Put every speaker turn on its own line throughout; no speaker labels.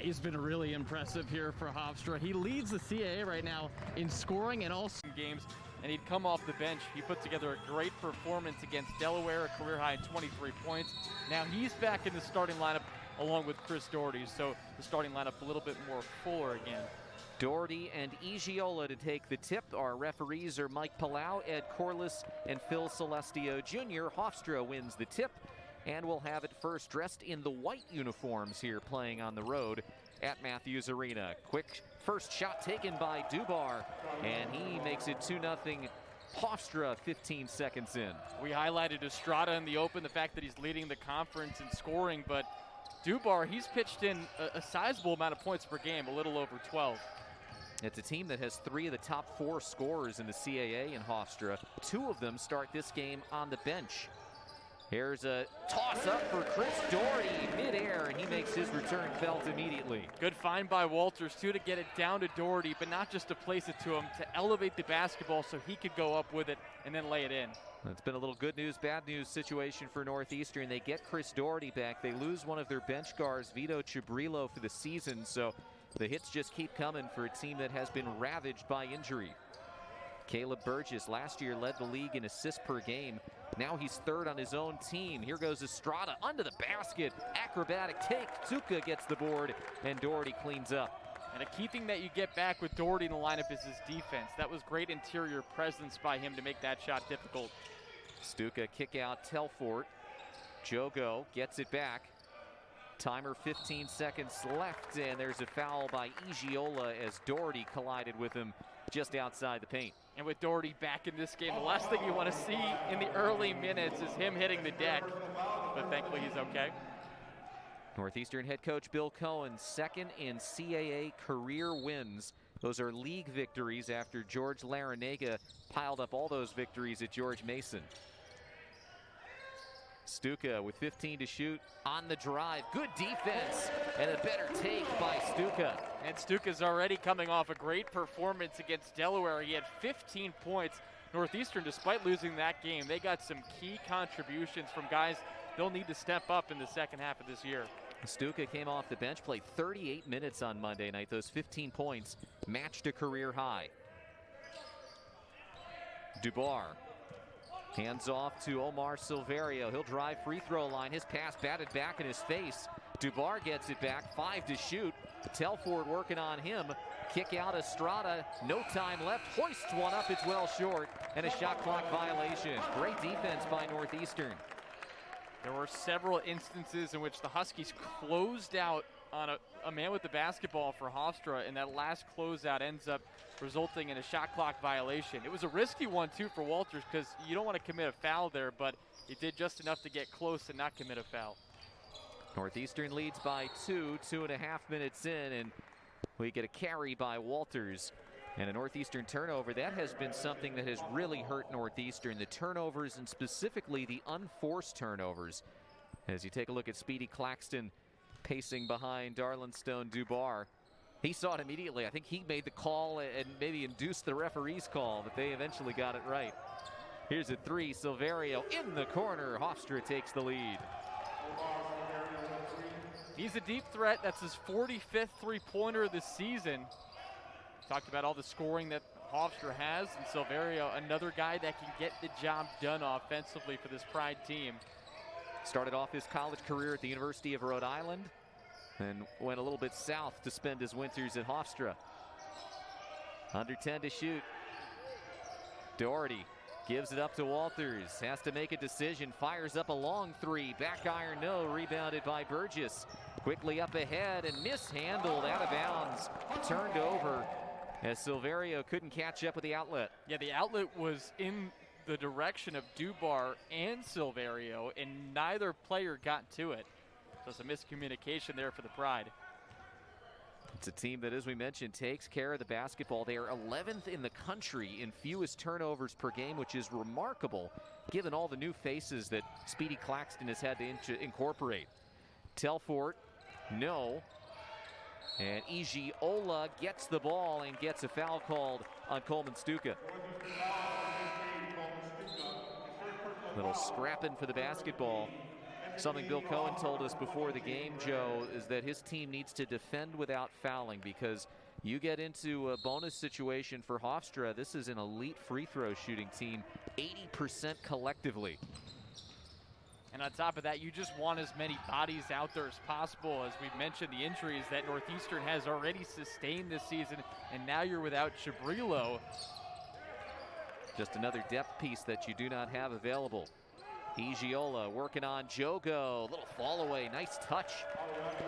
he's been really impressive here for Hofstra. He leads the CAA right now in scoring and also
games, and he'd come off the bench. He put together a great performance against Delaware, a career high 23 points. Now he's back in the starting lineup along with Chris Doherty, so the starting lineup a little bit more fuller again.
Doherty and Igiola to take the tip. Our referees are Mike Palau, Ed Corliss, and Phil Celestio Jr. Hofstra wins the tip, and we'll have it first dressed in the white uniforms here playing on the road at Matthews Arena. Quick first shot taken by Dubar, and he makes it 2-0 Hofstra 15 seconds in.
We highlighted Estrada in the open, the fact that he's leading the conference in scoring, but Dubar, he's pitched in a sizable amount of points per game, a little over 12.
It's a team that has 3 of the top 4 scorers in the CAA in Hofstra. 2 of them start this game on the bench. Here's a toss-up for Chris Doherty midair, and he makes his return felt immediately.
Good find by Walters, too, to get it down to Doherty, but not just to place it to him, to elevate the basketball so he could go up with it and then lay it in.
It's been a little good news, bad news situation for Northeastern. They get Chris Doherty back. They lose one of their bench guards, Vito Chibrillo, for the season, so the hits just keep coming for a team that has been ravaged by injury. Caleb Burgess last year led the league in assists per game. Now he's third on his own team. Here goes Estrada under the basket. Acrobatic take. Tsuka gets the board, and Doherty cleans up.
And a key thing that you get back with Doherty in the lineup is his defense. That was great interior presence by him to make that shot difficult.
Stuka kick out Telfort. Jogo gets it back. Timer 15 seconds left, and there's a foul by Igiola as Doherty collided with him just outside the paint.
And with Doherty back in this game, the last thing you want to see in the early minutes is him hitting the deck, but thankfully he's okay.
Northeastern head coach Bill Cohen, second in CAA career wins. Those are league victories after George Larinaga piled up all those victories at George Mason. Stuka with 15 to shoot on the drive. Good defense and a better take by Stuka.
And Stuka's already coming off a great performance against Delaware. He had 15 points. Northeastern, despite losing that game, they got some key contributions from guys they'll need to step up in the second half of this year.
Stuka came off the bench, played 38 minutes on Monday night. Those 15 points matched a career high. Dubar. Hands off to Omar Silverio. He'll drive free throw line. His pass batted back in his face. Dubar gets it back. 5 to shoot. Telford working on him. Kick out Estrada. No time left. Hoists one up. It's well short. And a shot clock violation. Great defense by Northeastern.
There were several instances in which the Huskies closed out on a man with the basketball for Hofstra, and that last closeout ends up resulting in a shot clock violation. It was a risky one, too, for Walters because you don't want to commit a foul there, but he did just enough to get close and not commit a foul.
Northeastern leads by 2.5 minutes in, and we get a carry by Walters. And a Northeastern turnover. That has been something that has really hurt Northeastern. The turnovers, and specifically the unforced turnovers. As you take a look at Speedy Claxton pacing behind Darlinstone Dubar. He saw it immediately. I think he made the call and maybe induced the referee's call, but they eventually got it right. Here's a 3. Silverio in the corner. Hofstra takes the lead.
He's a deep threat. That's his 45th three-pointer of the season. Talked about all the scoring that Hofstra has, and Silverio, another guy that can get the job done offensively for this Pride team.
Started off his college career at the University of Rhode Island and went a little bit south to spend his winters at Hofstra. Under 10 to shoot. Doherty gives it up to Walters. Has to make a decision. Fires up a long 3. Back iron, no. Rebounded by Burgess. Quickly up ahead and mishandled out of bounds. Turned over as Silverio couldn't catch up with the outlet.
Yeah, the outlet was in the direction of Dubar and Silverio, and neither player got to it. So it's a miscommunication there for the Pride.
It's a team that, as we mentioned, takes care of the basketball. They are 11th in the country in fewest turnovers per game, which is remarkable given all the new faces that Speedy Claxton has had to incorporate. Telfort, no. And Igiola gets the ball and gets a foul called on Coleman Stuka. Little scrapping for the basketball. Something Bill Cohen told us before the game, Joe, is that his team needs to defend without fouling, because you get into a bonus situation for Hofstra. This is an elite free throw shooting team, 80% collectively.
And on top of that, you just want as many bodies out there as possible. As we've mentioned, the injuries that Northeastern has already sustained this season, and now you're without Chabrilo.
Just another depth piece that you do not have available. Igiola working on Jogo. Little fall away. Nice touch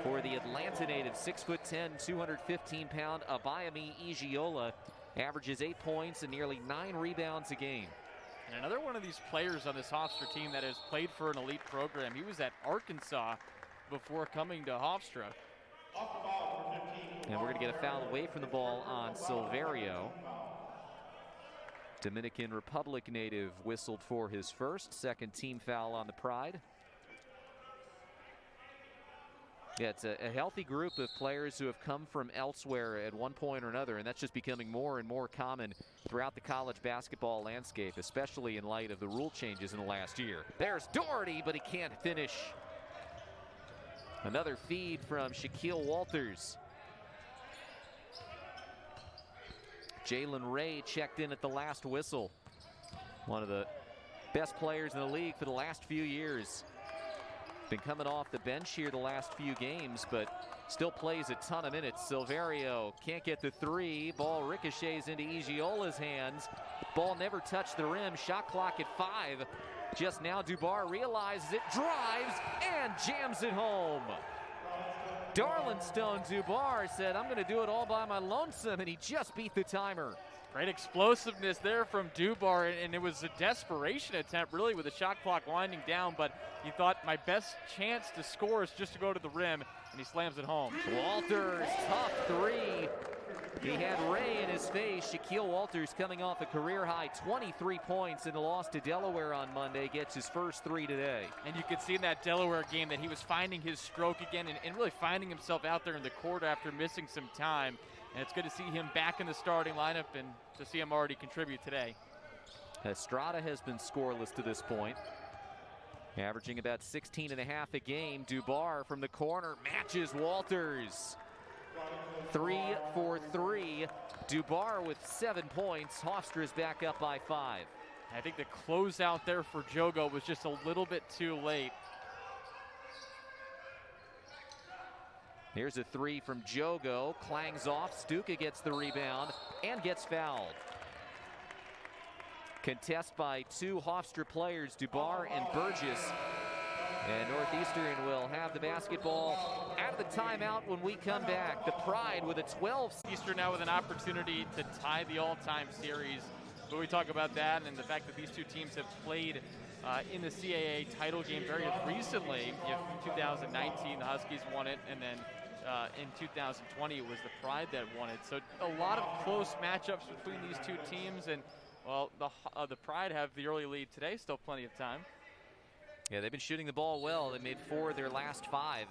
for the Atlanta native. 6'10", 215-pound Abayami Igiola. Averages 8 points and nearly 9 rebounds a game.
And another one of these players on this Hofstra team that has played for an elite program. He was at Arkansas before coming to Hofstra.
And we're going to get a foul away from the ball on Silverio. Dominican Republic native whistled for his first. Second team foul on the Pride. Yeah, it's a healthy group of players who have come from elsewhere at one point or another, and that's just becoming more and more common throughout the college basketball landscape, especially in light of the rule changes in the last year. There's Doherty, but he can't finish. Another feed from Shaquille Walters. Jalen Ray checked in at the last whistle. One of the best players in the league for the last few years. Been coming off the bench here the last few games, but still plays a ton of minutes. Silverio can't get the three. Ball ricochets into Igiola's hands. Ball never touched the rim. Shot clock at 5. Just now Dubar realizes it, drives, and jams it home. Darlinstone Dubar said, I'm going to do it all by my lonesome, and he just beat the timer.
Great explosiveness there from Dubar, and it was a desperation attempt, really, with the shot clock winding down, but he thought my best chance to score is just to go to the rim, and he slams it home.
Walters, tough three. He had Ray in his face. Shaquille Walters coming off a career-high 23 points in the loss to Delaware on Monday, gets his first 3 today.
And you could see in that Delaware game that he was finding his stroke again and really finding himself out there in the court after missing some time. And it's good to see him back in the starting lineup and to see him already contribute today.
Estrada has been scoreless to this point, averaging about 16.5 a game. Dubar from the corner matches Walters. 3 for 3. Dubar with 7 points. Hofstra's back up by 5.
I think the closeout there for Jogo was just a little bit too late.
Here's a 3 from Jogo. Clangs off. Stuka gets the rebound and gets fouled. Contest by 2 Hofstra players, Dubar and Burgess. And Northeastern will have the basketball out of the timeout when we come back. The Pride with a 12.
Eastern now with an opportunity to tie the all-time series. But we talk about that and the fact that these two teams have played in the CAA title game very recently. In 2019, the Huskies won it, and then in 2020, it was the Pride that won it. So a lot of close matchups between these two teams, and well, the Pride have the early lead today. Still plenty of time.
Yeah, they've been shooting the ball well. They made 4 of their last 5.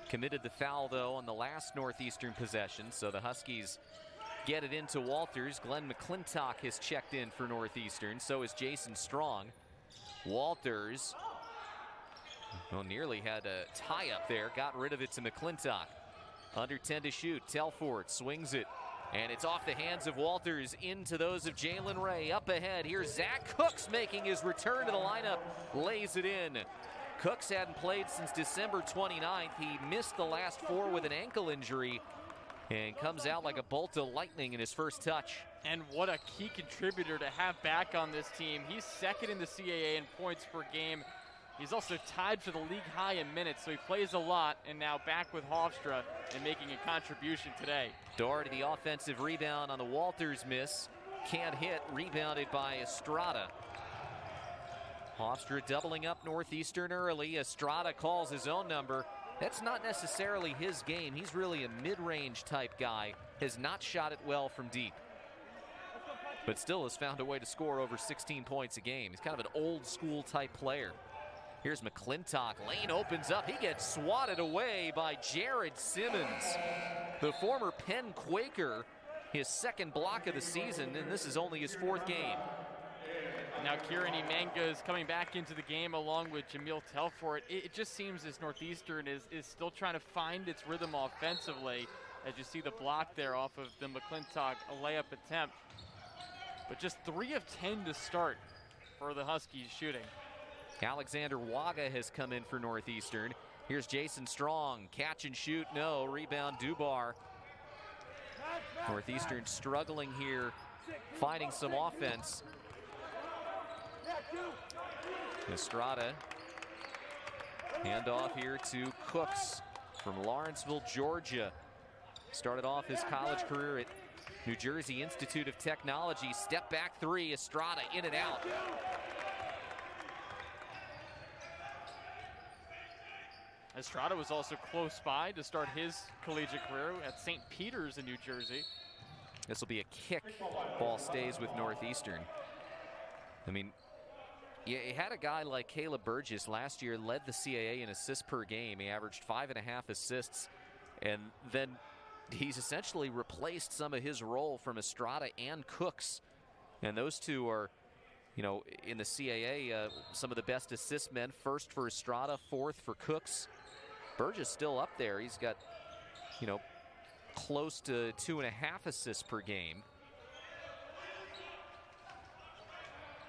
Committed the foul, though, on the last Northeastern possession, so the Huskies get it into Walters. Glenn McClintock has checked in for Northeastern. So is Jason Strong. Walters, well, nearly had a tie-up there. Got rid of it to McClintock. Under 10 to shoot. Telford swings it. And it's off the hands of Walters into those of Jalen Ray. Up ahead, here's Zach Cooks making his return to the lineup. Lays it in. Cooks hadn't played since December 29th. He missed the last 4 with an ankle injury and comes out like a bolt of lightning in his first touch.
And what a key contributor to have back on this team. He's second in the CAA in points per game. He's also tied for the league high in minutes, so he plays a lot, and now back with Hofstra and making a contribution today.
Doherty, the offensive rebound on the Walters miss. Can't hit, rebounded by Estrada. Hofstra doubling up Northeastern early. Estrada calls his own number. That's not necessarily his game. He's really a mid-range type guy. Has not shot it well from deep, but still has found a way to score over 16 points a game. He's kind of an old school type player. Here's McClintock. Lane opens up. He gets swatted away by Jarrod Simmons, the former Penn Quaker. His second block of the season, and this is only his 4th game.
Now Kieran Emanga is coming back into the game along with Jamil Telfort. It just seems as Northeastern is still trying to find its rhythm offensively, as you see the block there off of the McClintock layup attempt. But just 3 of 10 to start for the Huskies shooting.
Alexander Waga has come in for Northeastern. Here's Jason Strong, catch and shoot, no, rebound Dubar. Northeastern struggling here, finding some offense. Estrada, handoff here to Cooks from Lawrenceville, Georgia. Started off his college career at New Jersey Institute of Technology. Step back 3, Estrada in and out.
Estrada was also close by to start his collegiate career at St. Peter's in New Jersey.
This will be a kick. Ball stays with Northeastern. I mean, you had a guy like Caleb Burgess last year, led the CAA in assists per game. He averaged 5.5 assists, and then he's essentially replaced some of his role from Estrada and Cooks. And those two are, you know, in the CAA, some of the best assist men. First for Estrada, 4th for Cooks. Burgess still up there. He's got, you know, close to 2.5 assists per game.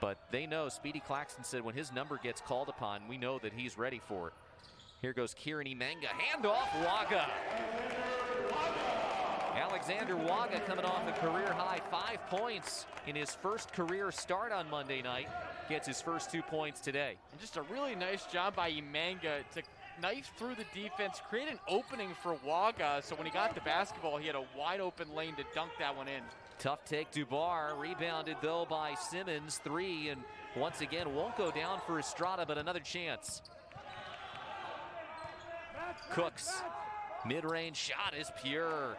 But they know, Speedy Claxton said when his number gets called upon, we know that he's ready for it. Here goes Kieran Emanga, handoff, Waga. Alexander Waga coming off a career high 5 points in his first career start on Monday night. Gets his first 2 points today.
And just a really nice job by Emanga to knife through the defense, create an opening for Waga, so when he got the basketball, he had a wide open lane to dunk that one in.
Tough take, Dubar, rebounded though by Simmons, 3, and once again won't go down for Estrada, but another chance. Cooks, mid-range shot is pure.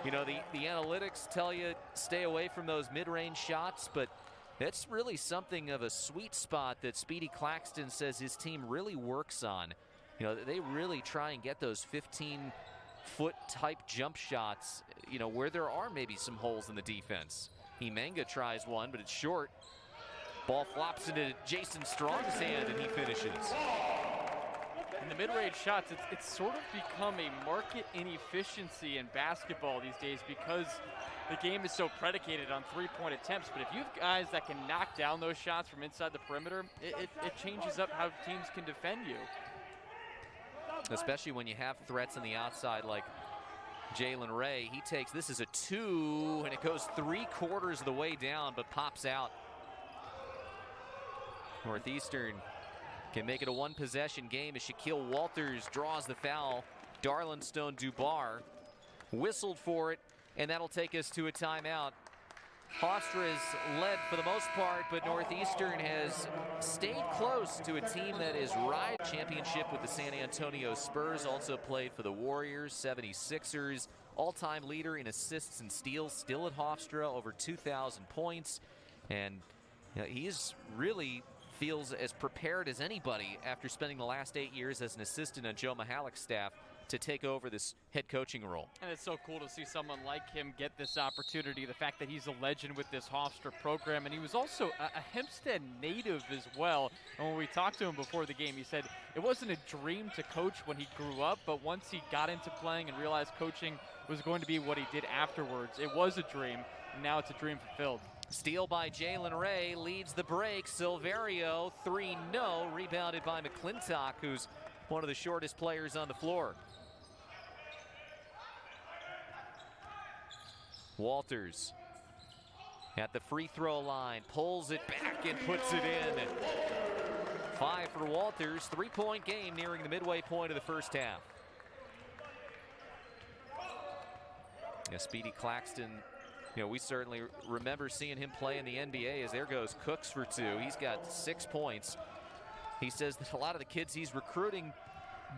You know, the analytics tell you stay away from those mid-range shots, but it's really something of a sweet spot that Speedy Claxton says his team really works on. You know, they really try and get those 15-foot type jump shots, you know, where there are maybe some holes in the defense. Emanga tries one, but it's short. Ball flops into Jason Strong's hand, and he finishes.
In the mid-range shots, it's sort of become a market inefficiency in basketball these days because the game is so predicated on three-point attempts. But if you have guys that can knock down those shots from inside the perimeter, it changes up how teams can defend you.
Especially when you have threats on the outside like Jalen Ray. He takes, this is a 2, and it goes 3/4 of the way down, but pops out. Northeastern can make it a 1-possession game as Shaquille Walters draws the foul. Darlinstone Dubar whistled for it, and that'll take us to a timeout. Hofstra has led for the most part, but Northeastern has stayed close to a team that is right. Championship with the San Antonio Spurs, also played for the Warriors, 76ers. All-time leader in assists and steals, still at Hofstra, over 2,000 points. And you know, he's really feels as prepared as anybody after spending the last 8 years as an assistant on Joe Mihalik's staff to take over this head coaching role. And
it's so cool to see someone like him get this opportunity. The fact that he's a legend with this Hofstra program, and he was also a Hempstead native as well. And when we talked to him before the game, he said it wasn't a dream to coach when he grew up, but once he got into playing and realized coaching was going to be what he did afterwards, it was a dream, and now it's a dream fulfilled.
Steal by Jalen Ray, leads the break. Silverio, 3, no. Rebounded by McClintock, who's one of the shortest players on the floor. Walters at the free throw line, pulls it back and puts it in. 5 for Walters, 3-point game nearing the midway point of the first half. Yeah, Speedy Claxton, you know, we certainly remember seeing him play in the NBA, as there goes Cooks for 2. He's got 6 points. He says that a lot of the kids he's recruiting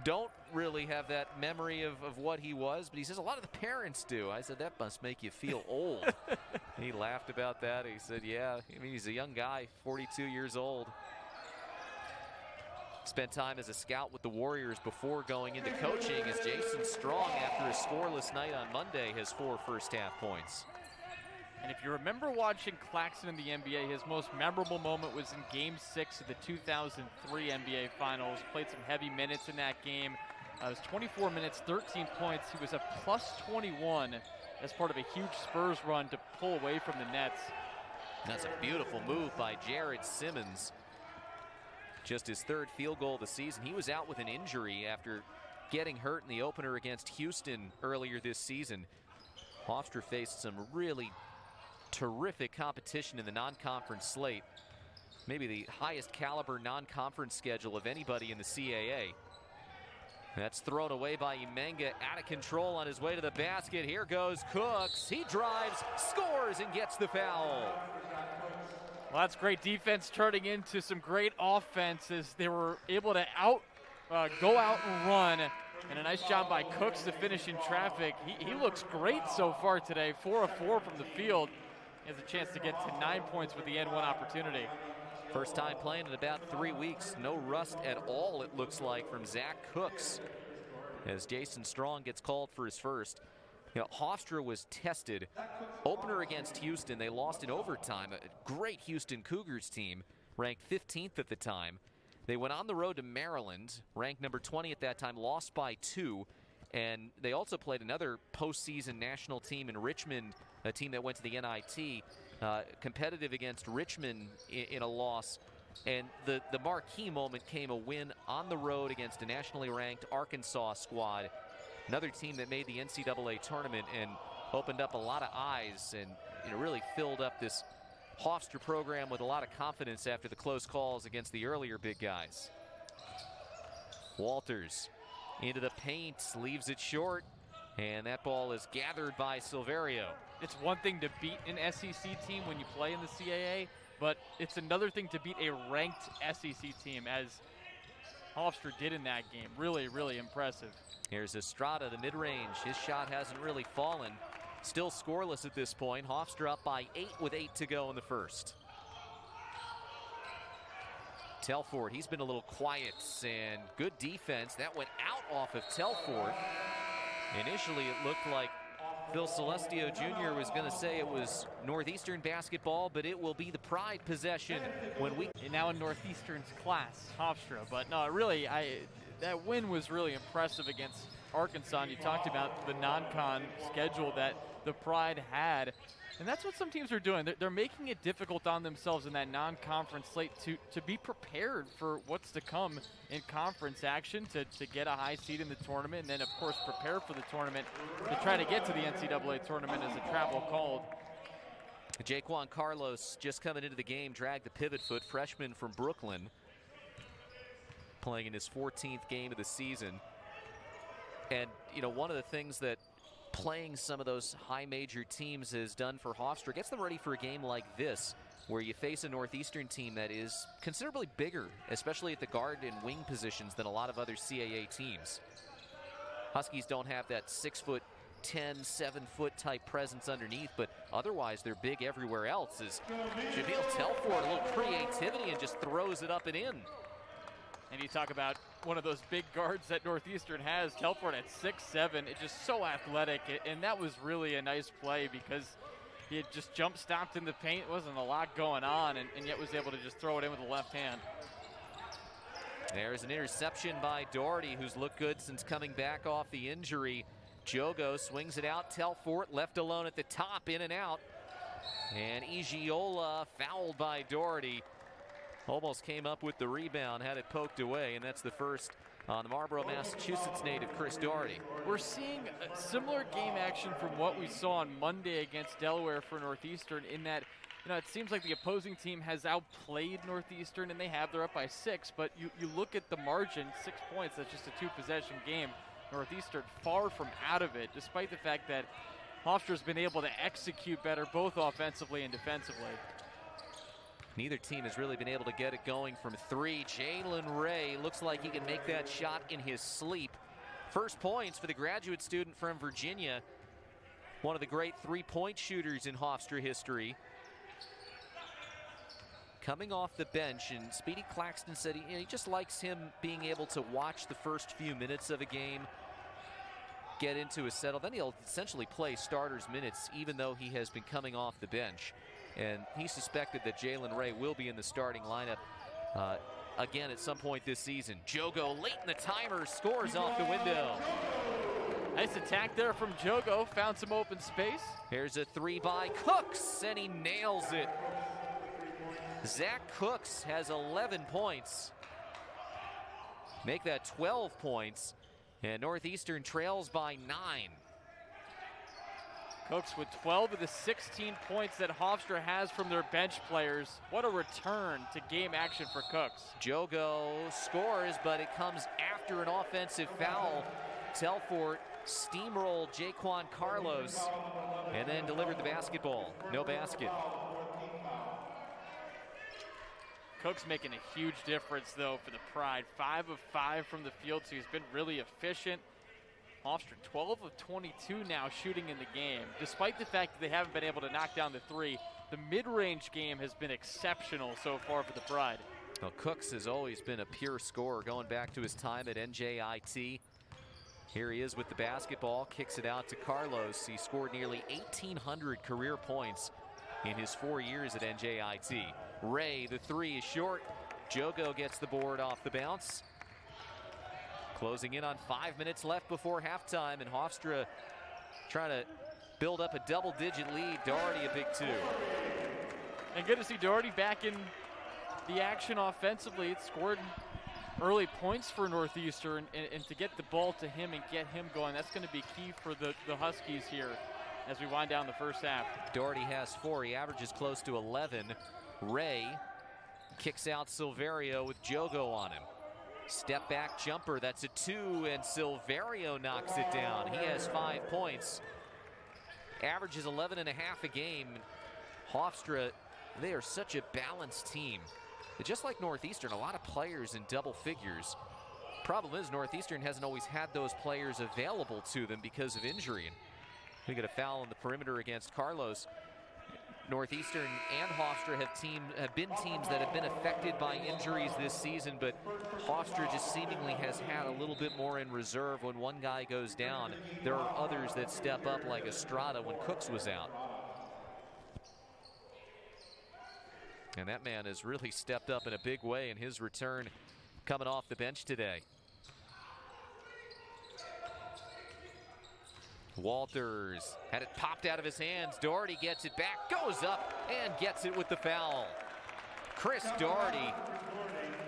don't really have that memory of what he was, but he says a lot of the parents do. I said, that must make you feel old. He laughed about that. He said, yeah, I mean, he's a young guy, 42 years old. Spent time as a scout with the Warriors before going into coaching, as Jason Strong, after a scoreless night on Monday, has 4 first-half points.
And if you remember watching Claxton in the NBA, his most memorable moment was in Game 6 of the 2003 NBA Finals. Played some heavy minutes in that game. It was 24 minutes, 13 points. He was a plus 21 as part of a huge Spurs run to pull away from the Nets.
That's a beautiful move by Jarrod Simmons. Just his third field goal of the season. He was out with an injury after getting hurt in the opener against Houston earlier this season. Hofstra faced some really terrific competition in the non-conference slate. Maybe the highest caliber non-conference schedule of anybody in the CAA. That's thrown away by Emenga, out of control on his way to the basket. Here goes Cooks. He drives, scores, and gets the foul.
Well, that's great defense turning into some great offenses. They were able to go out and run, and a nice job by Cooks to finish in traffic. He looks great so far today, 4 of 4 from the field. He has a chance to get to 9 points with the N1 opportunity.
First time playing in about 3 weeks. No rust at all, it looks like, from Zach Cooks, as Jason Strong gets called for his first. You know, Hofstra was tested. Opener against Houston, they lost in overtime. A great Houston Cougars team, ranked 15th at the time. They went on the road to Maryland, ranked number 20 at that time, lost by 2. And they also played another postseason national team in Richmond, a team that went to the NIT, competitive against Richmond in a loss. And the marquee moment came a win on the road against a nationally ranked Arkansas squad, another team that made the NCAA tournament and opened up a lot of eyes and really filled up this Hofstra program with a lot of confidence after the close calls against the earlier big guys. Walters into the paint, leaves it short, and that ball is gathered by Silverio.
It's one thing to beat an SEC team when you play in the CAA, but it's another thing to beat a ranked SEC team, as Hofstra did in that game. Really, really impressive.
Here's Estrada, the mid-range. His shot hasn't really fallen. Still scoreless at this point. Hofstra up by 8 with 8 to go in the first. Telford, he's been a little quiet, and good defense. That went out off of Telford. Initially, it looked like Phil Celestio Jr. was going to say it was Northeastern basketball, but it will be the Pride possession when we...
And now in Northeastern's class, Hofstra. But no, really, that win was really impressive against Arkansas. And you talked about the non-con schedule that the Pride had. And that's what some teams are doing. They're making it difficult on themselves in that non-conference slate to be prepared for what's to come in conference action, to get a high seed in the tournament, and then, of course, prepare for the tournament to try to get to the NCAA tournament as a travel called.
Jaquan Carlos just coming into the game, dragged the pivot foot, freshman from Brooklyn, playing in his 14th game of the season. And, one of the things that playing some of those high major teams has done for Hofstra, gets them ready for a game like this, where you face a Northeastern team that is considerably bigger, especially at the guard and wing positions, than a lot of other CAA teams. Huskies don't have that 6'10", 7-foot type presence underneath, but otherwise they're big everywhere else. As Jameel Telford, a little creativity, and just throws it up and in.
And you talk about one of those big guards that Northeastern has, Telford at 6'7", it's just so athletic, and that was really a nice play because he had just jump stopped in the paint. Wasn't a lot going on, and yet was able to just throw it in with the left hand.
There's an interception by Doherty, who's looked good since coming back off the injury. Jogo swings it out. Telford left alone at the top, in and out. And Igiola fouled by Doherty. Almost came up with the rebound, had it poked away, and that's the first on the Marlborough, Massachusetts native, Chris Doherty.
We're seeing a similar game action from what we saw on Monday against Delaware for Northeastern, in that, it seems like the opposing team has outplayed Northeastern, and they have. They're up by 6, but you look at the margin, 6 points, that's just a 2-possession game. Northeastern far from out of it, despite the fact that Hofstra's been able to execute better, both offensively and defensively.
Neither team has really been able to get it going from 3. Jalen Ray looks like he can make that shot in his sleep. First points for the graduate student from Virginia. One of the great three-point shooters in Hofstra history. Coming off the bench, and Speedy Claxton said he just likes him being able to watch the first few minutes of a game, get into a settle. Then he'll essentially play starters minutes, even though he has been coming off the bench. And he suspected that Jalen Ray will be in the starting lineup again at some point this season. Jogo late in the timer, scores off the window.
Nice attack there from Jogo, found some open space.
Here's a three by Cooks, and he nails it. Zach Cooks has 11 points. Make that 12 points, and Northeastern trails by 9.
Cooks with 12 of the 16 points that Hofstra has from their bench players. What a return to game action for Cooks.
Jogo scores, but it comes after an offensive foul. Telfort steamrolled Jaquan Carlos and then delivered the basketball. No basket.
Cooks making a huge difference, though, for the Pride. 5 of 5 from the field, so he's been really efficient. Hofstra 12 of 22 now shooting in the game. Despite the fact that they haven't been able to knock down the three, the mid-range game has been exceptional so far for the Pride.
Well, Cooks has always been a pure scorer going back to his time at NJIT. Here he is with the basketball, kicks it out to Carlos. He scored nearly 1,800 career points in his 4 years at NJIT. Ray, the three is short. Jogo gets the board off the bounce. Closing in on 5 minutes left before halftime, and Hofstra trying to build up a double-digit lead. Doherty a big two.
And good to see Doherty back in the action offensively. It scored early points for Northeastern, and to get the ball to him and get him going, that's going to be key for the Huskies here as we wind down the first half.
Doherty has 4. He averages close to 11. Ray kicks out Silverio with Jogo on him. Step back jumper, that's a 2, and Silverio knocks it down. He has 5 points. Averages 11.5 a game. Hofstra, they are such a balanced team. Just like Northeastern, a lot of players in double figures. Problem is, Northeastern hasn't always had those players available to them because of injury. And we get a foul on the perimeter against Carlos. Northeastern and Hofstra have been teams that have been affected by injuries this season, but Hofstra just seemingly has had a little bit more in reserve. When one guy goes down, there are others that step up, like Estrada when Cooks was out. And that man has really stepped up in a big way in his return coming off the bench today. Walters had it popped out of his hands. Doherty gets it back, goes up, and gets it with the foul. Chris Doherty,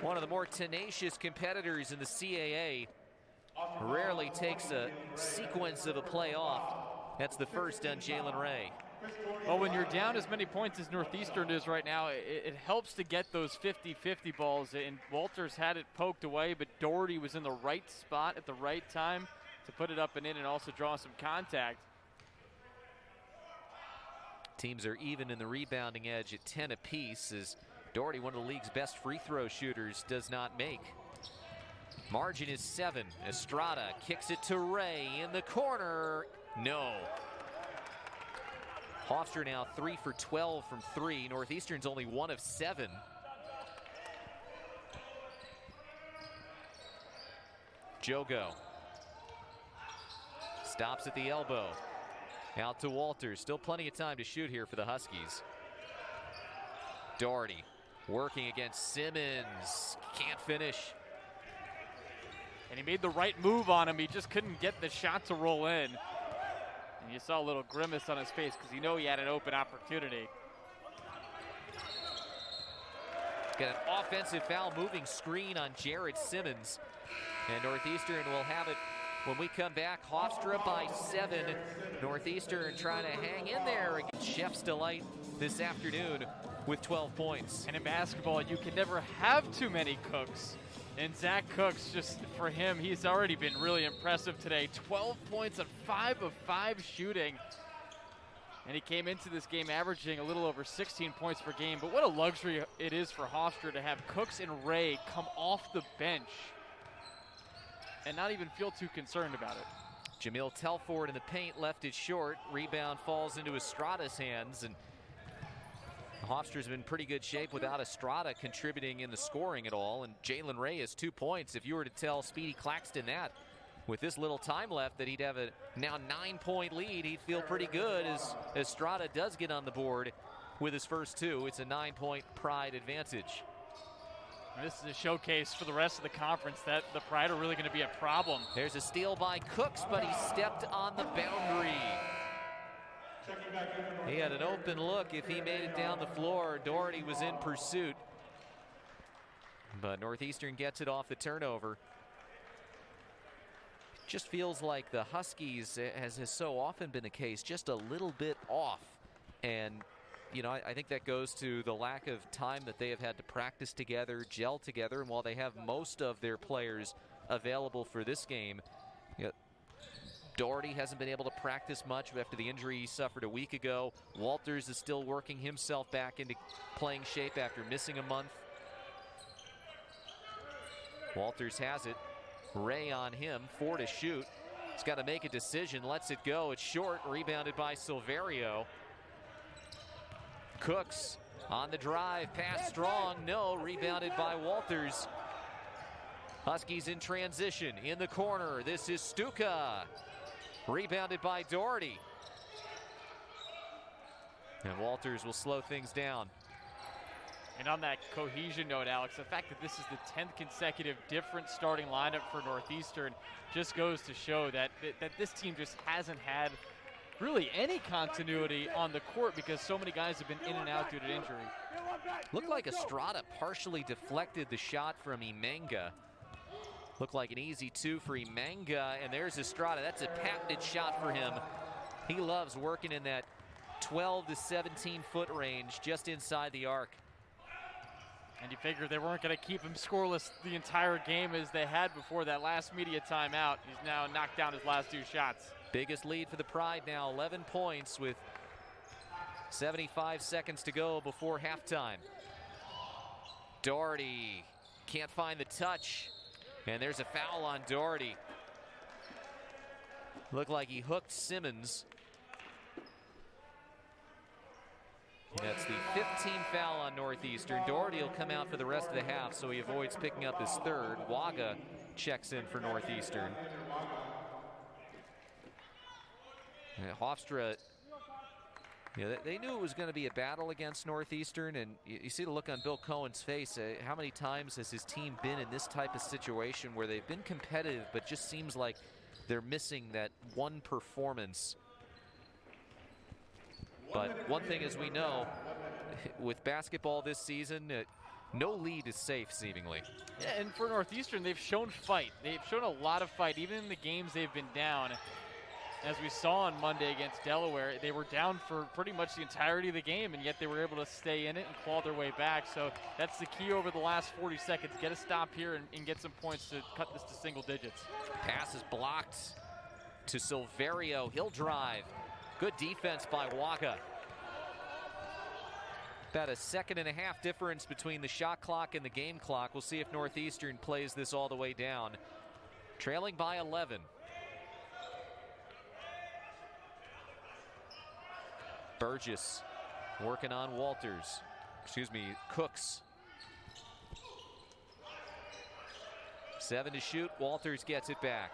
one of the more tenacious competitors in the CAA, rarely takes a sequence of a play off. That's the first on Jalen Ray.
Well, when you're down as many points as Northeastern is right now, it helps to get those 50-50 balls. And Walters had it poked away, but Doherty was in the right spot at the right time to put it up and in and also draw some contact.
Teams are even in the rebounding edge at 10 apiece, as Doherty, one of the league's best free throw shooters, does not make. Margin is 7. Estrada kicks it to Ray in the corner. No. Hofstra now 3 for 12 from 3. Northeastern's only 1 of 7. Jogo stops at the elbow. Out to Walters. Still plenty of time to shoot here for the Huskies. Doherty working against Simmons. Can't finish.
And he made the right move on him. He just couldn't get the shot to roll in. And you saw a little grimace on his face because you know he had an open opportunity.
Got an offensive foul, moving screen on Jarrod Simmons. And Northeastern will have it when we come back. Hofstra by 7. Northeastern trying to hang in there against Chef's Delight this afternoon with 12 points.
And in basketball, you can never have too many Cooks. And Zach Cooks, just for him, he's already been really impressive today. 12 points on 5 of 5 shooting. And he came into this game averaging a little over 16 points per game. But what a luxury it is for Hofstra to have Cooks and Ray come off the bench and not even feel too concerned about it.
Jamil Telford in the paint left it short. Rebound falls into Estrada's hands, and Hofstra's been in pretty good shape without Estrada contributing in the scoring at all. And Jalen Ray has 2 points. If you were to tell Speedy Claxton that, with this little time left that he'd have a now 9-point lead. He'd feel pretty good as Estrada does get on the board with his first two. It's a 9-point Pride advantage.
This is a showcase for the rest of the conference that the Pride are really going to be a problem.
There's a steal by Cooks, but he stepped on the boundary. He had an open look. If he made it down the floor, Doherty was in pursuit. But Northeastern gets it off the turnover. Just feels like the Huskies, as has so often been the case, just a little bit off. And, you know, I think that goes to the lack of time that they have had to practice together, gel together. And while they have most of their players available for this game, you know, Doherty hasn't been able to practice much after the injury he suffered a week ago. Walters is still working himself back into playing shape after missing a month. Walters has it. Ray on him, 4 to shoot. He's got to make a decision, lets it go. It's short, rebounded by Silverio. Cooks on the drive, pass strong, no, rebounded by Walters. Huskies in transition, in the corner. This is Stuka. Rebounded by Doherty. And Walters will slow things down.
And on that cohesion note, Alex, the fact that this is the 10th consecutive different starting lineup for Northeastern just goes to show that this team just hasn't had really any continuity on the court because so many guys have been in and out due to injury.
Looked like Estrada partially deflected the shot from Emanga. Looked like an easy 2 for Emanga, and there's Estrada. That's a patented shot for him. He loves working in that 12 to 17 foot range just inside the arc.
And you figure they weren't going to keep him scoreless the entire game as they had before that last media timeout. He's now knocked down his last 2 shots.
Biggest lead for the Pride now, 11 points with 75 seconds to go before halftime. Doherty can't find the touch. And there's a foul on Doherty. Looked like he hooked Simmons. That's the 15th foul on Northeastern. Doherty will come out for the rest of the half, so he avoids picking up his 3rd. Waga checks in for Northeastern. And Hofstra, you know, they knew it was going to be a battle against Northeastern, and you see the look on Bill Cohen's face. How many times has his team been in this type of situation where they've been competitive, but just seems like they're missing that one performance? But one thing, as we know, with basketball this season, no lead is safe, seemingly.
Yeah, and for Northeastern, they've shown fight. They've shown a lot of fight, even in the games they've been down. As we saw on Monday against Delaware, they were down for pretty much the entirety of the game, and yet they were able to stay in it and claw their way back. So that's the key over the last 40 seconds. Get a stop here and get some points to cut this to single digits.
Pass is blocked to Silverio. He'll drive. Good defense by Waga. About a 1.5 seconds difference between the shot clock and the game clock. We'll see if Northeastern plays this all the way down. Trailing by 11. Burgess working on Walters. Cooks. 7 to shoot. Walters gets it back.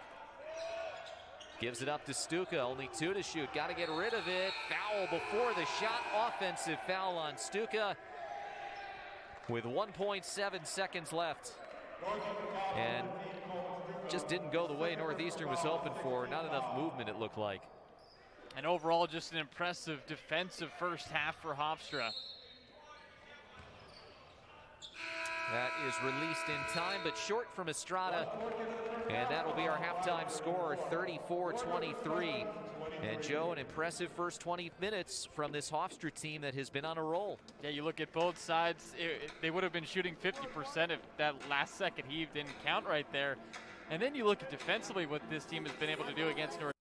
Gives it up to Stuka. Only 2 to shoot. Got to get rid of it. Foul before the shot. Offensive foul on Stuka with 1.7 seconds left. And just didn't go the way Northeastern was hoping for. Not enough movement, it looked like.
And overall, just an impressive defensive first half for Hofstra.
That is released in time, but short from Estrada. And that'll be our halftime score, 34-23. And Joe, an impressive first 20 minutes from this Hofstra team that has been on a roll.
Yeah, you look at both sides, they would have been shooting 50% if that last second heave didn't count right there. And then you look at defensively what this team has been able to do against North.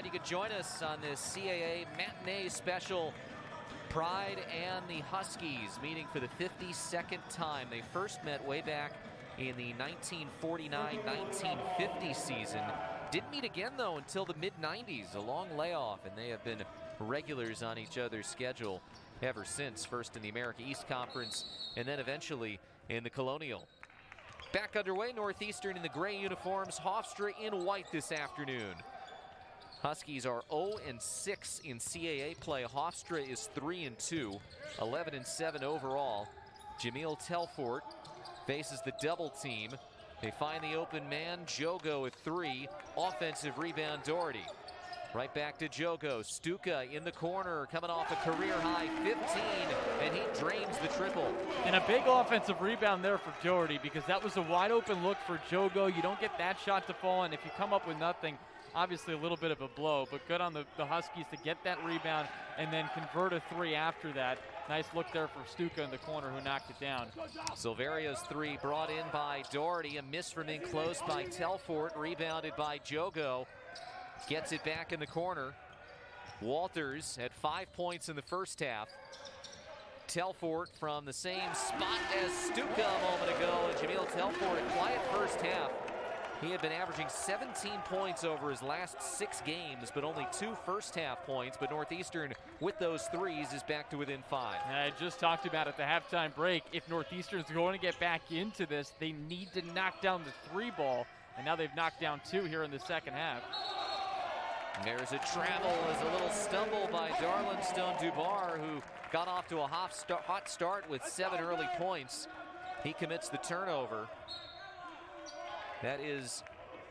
you could join us on this CAA matinee special. Pride and the Huskies meeting for the 52nd time. They first met way back in the 1949-1950 season. Didn't meet again, though, until the mid-90s, a long layoff, and they have been regulars on each other's schedule ever since, first in the America East Conference and then eventually in the Colonial. Back underway, Northeastern in the gray uniforms, Hofstra in white this afternoon. Huskies are 0-6 in CAA play. Hofstra is 3-2, 11-7 overall. Jameel Telfort faces the double team. They find the open man, Jogo with 3. Offensive rebound, Doherty. Right back to Jogo. Stuka in the corner, coming off a career-high 15, and he drains the triple.
And a big offensive rebound there for Doherty, because that was a wide-open look for Jogo. You don't get that shot to fall, and if you come up with nothing, obviously a little bit of a blow, but good on the Huskies to get that rebound and then convert a 3 after that. Nice look there for Stuka in the corner, who knocked it down.
Silverio's 3 brought in by Doherty. A miss from in close by Telfort, rebounded by Jogo. Gets it back in the corner. Walters had 5 points in the first half. Telfort from the same spot as Stuka a moment ago. And Jameel Telfort, a quiet first half. He had been averaging 17 points over his last 6 games, but only 2 first-half points. But Northeastern, with those 3s, is back to within 5.
And I just talked about at the halftime break, if Northeastern's going to get back into this, they need to knock down the 3 ball. And now they've knocked down 2 here in the second half.
There's a travel as a little stumble by Darlinstone Dubar, who got off to a hot start with 7 early points. He commits the turnover. That is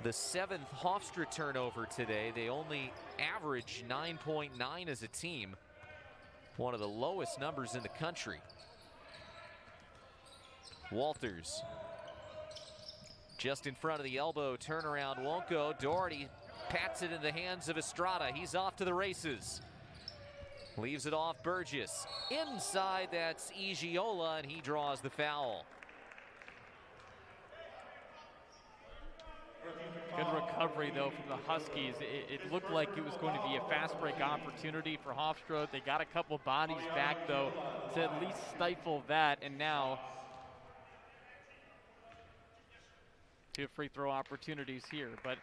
the 7th Hofstra turnover today. They only average 9.9 as a team. One of the lowest numbers in the country. Walters. Just in front of the elbow, turnaround won't go. Doherty pats it in the hands of Estrada. He's off to the races. Leaves it off Burgess. Inside, that's Igiola, and he draws the foul.
Good recovery, though, from the Huskies. It looked like it was going to be a fast break opportunity for Hofstra. They got a couple bodies back, though, to at least stifle that. And now 2 free throw opportunities here. But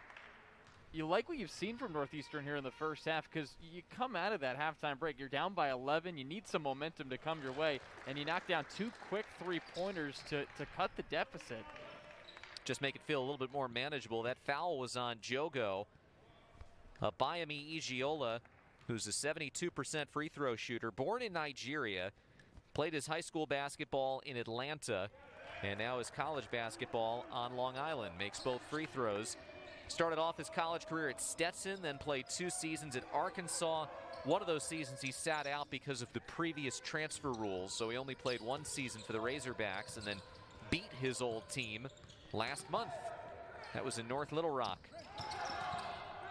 you like what you've seen from Northeastern here in the first half, because you come out of that halftime break, you're down by 11, you need some momentum to come your way, and you knock down 2 quick 3-pointers to cut the deficit.
Just make it feel a little bit more manageable. That foul was on Jogo. Bayami Igiola, who's a 72% free throw shooter, born in Nigeria, played his high school basketball in Atlanta, and now his college basketball on Long Island. Makes both free throws. Started off his college career at Stetson, then played 2 seasons at Arkansas. One of those seasons he sat out because of the previous transfer rules, so he only played 1 season for the Razorbacks and then beat his old team last month. That was in North Little Rock.